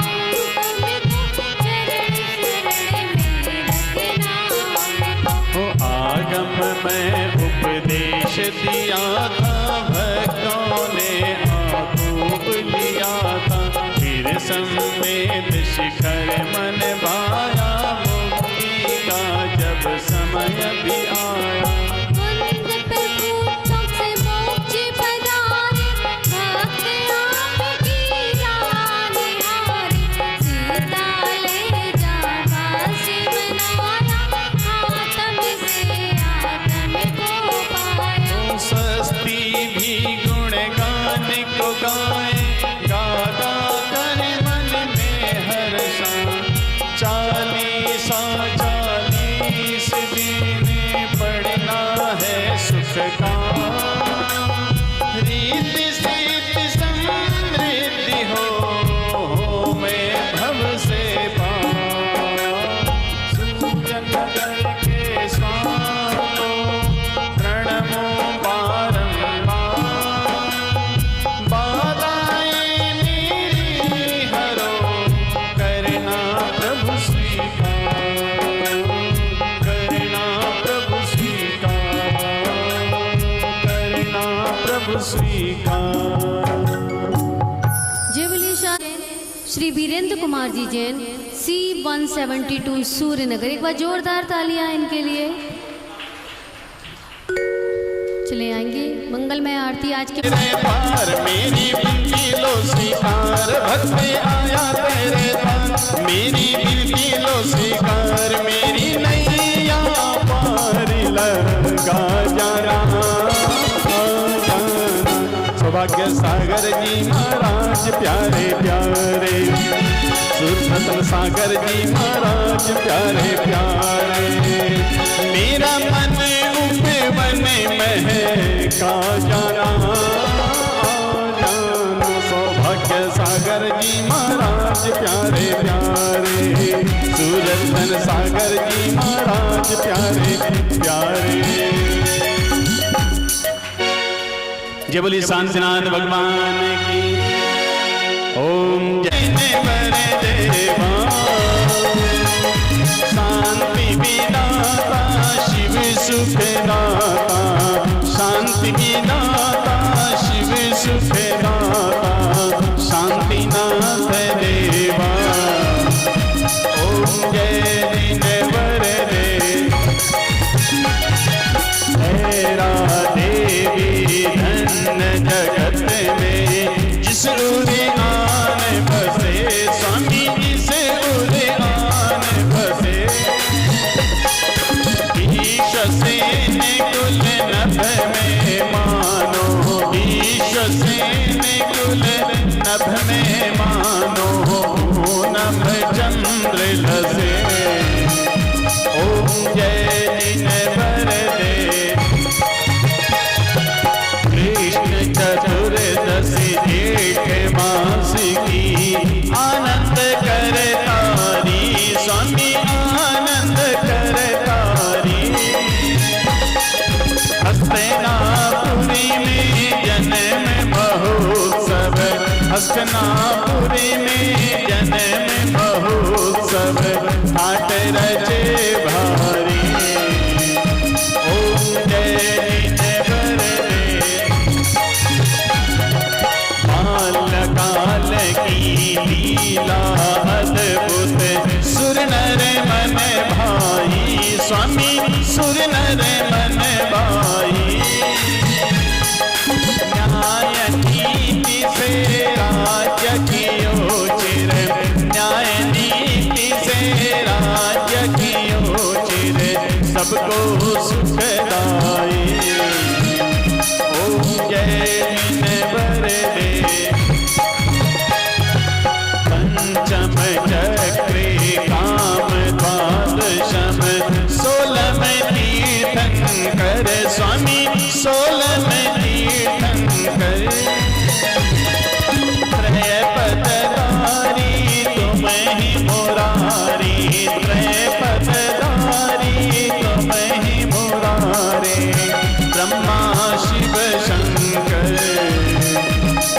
तुमको, चरण शरण में रखना हमको।
ओ आगम में उपदेश दिया था, भक्तों ने आपूप लिया था। फिर संवेद शिखर मन भाया, मुक्ति का जब समय भी आया।
कुंद प्रभु से मोक्ष पधारे, भक्त आपकी राह निहारे। सीता ले जा वास मनाया, आत्म से आत्म को पाया।
स्वस्ति भी गुणगान को गाए, गा गा कर मन में हर्षा। 40 दिन पढ़ना है सुख का, रीति सिद्धि समृद्धि हो मैं भव से पाया। सूर्य नगर के स्वामी को प्रणमो बारंबार, बाधाएं मेरी हरो, करना प्रभु स्वीकार, करना प्रभु स्वीकार, करना प्रभु स्वीकार।
जय बोलिए श्री वीरेंद्र कुमार जी जैन, C172 सूर्यनगर। एक बार जोरदार तालियां इनके लिए। चले आएंगे मंगलमय आरती आज के
तेरे पार मेरी बिनती लो स्वीकार, भक्त आया तेरे पार मेरी बिनती लो स्वीकार, मेरी नैया पार लगा जाना। सौभाग्य सागर जी महाराज प्यारे प्यारे, सुरतन सागर जी महाराज प्यारे प्यारे, मेरा मन उपवन में का जाना जाना। सौभाग्य सागर जी महाराज प्यारे प्यारे, सुरतन सागर जी महाराज प्यारे प्यारे। जय बोली शांतिनाथ भगवान की। ओम जय बरे देवा, शांति विदाता शिव सुखदाता, शांति विदाता शिव सुखदाता, शांतिनाथ देवा। ओम जय दिन बरे दे, तेरा देवी धन जगत में, जिस उद्यान बसे स्वामी जिस उद्यान बसे, ईश सेन कुल नभ में मानो, ईश सेन कुल नभ में मानो, पूनम चंद्र लसे। ओम जय दिन बर दे, कृष्ण चतुर्दशी जेठ मास की, आनंद कर तारी स्वामी आनंद कर तारी। हस्तिनापुरी में जन्म महोत्सव, हस्तिनापुरी में जन्म महोत्सव, ठाट रचे भारी। ओम जय दिन बर, काल की लीला अद्भुत, सुर नर मन भाई स्वामी सुर नर मन भाई। न्याय नीति से राज्य कियो चिर, न्याय नीति से राज्य कियो चिर, सबको सुखदाई। ओम जय दिन बर दे, पंचम चक्रे काम द्वादशम, 16 तीर्थंकर स्वामी 16 तीर्थंकर। त्रय पदधारी तुम ही मुरारी, त्रय पदधारी तुम ही मुरारे, ब्रह्मा शिव शंकर।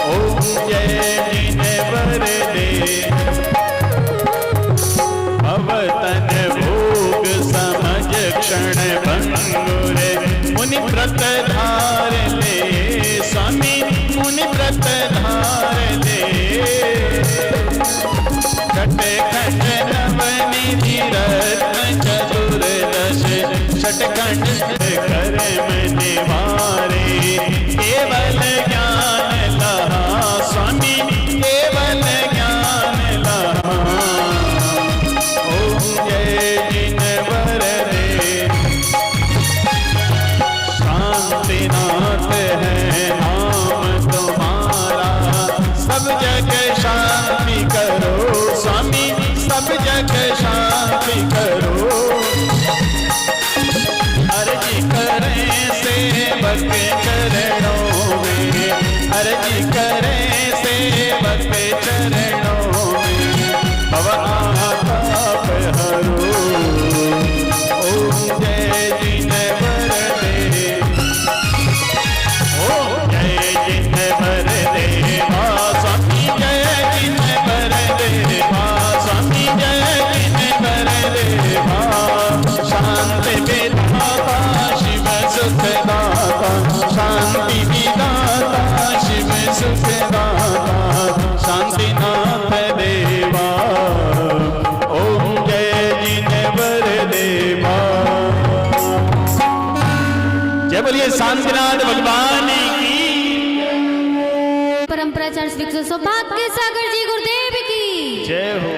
ओम जय दिन बर दे, अवतन भोग समझ क्षण भंगुर, मुनि व्रत धार ले स्वामी मुनि व्रत धार ले। घट घट नवनिधि रत्न चतुर्दश, षटखंड कर में निवारे, केवल ज्ञान लहा स्वामी केवल ज्ञान लहा। ओम जय दिन बर दे, शांतिनाथ है नाम तुम्हारा, सब जग शांति करो स्वामी सब जग शांति करो। अर्जी करें सेवक चरणों में, अर्जी करें सेवक चरणों में, भवनाताप हरो। ओम जय दिन बर दे, ओम जय दिन बर दे स्वामी जय दिन बर दे स्वामी जय दिन बर दे। शांति विदाता शिव सुखदाता, शांति विदाता शिव सुखदाता, शांतिनाथ देवा। ओम जय जिन बर देवा। जय बोलिए शांतिनाथ भगवान
वास्तविक सौभाग्य सागर जी गुरुदेव की
जय हो।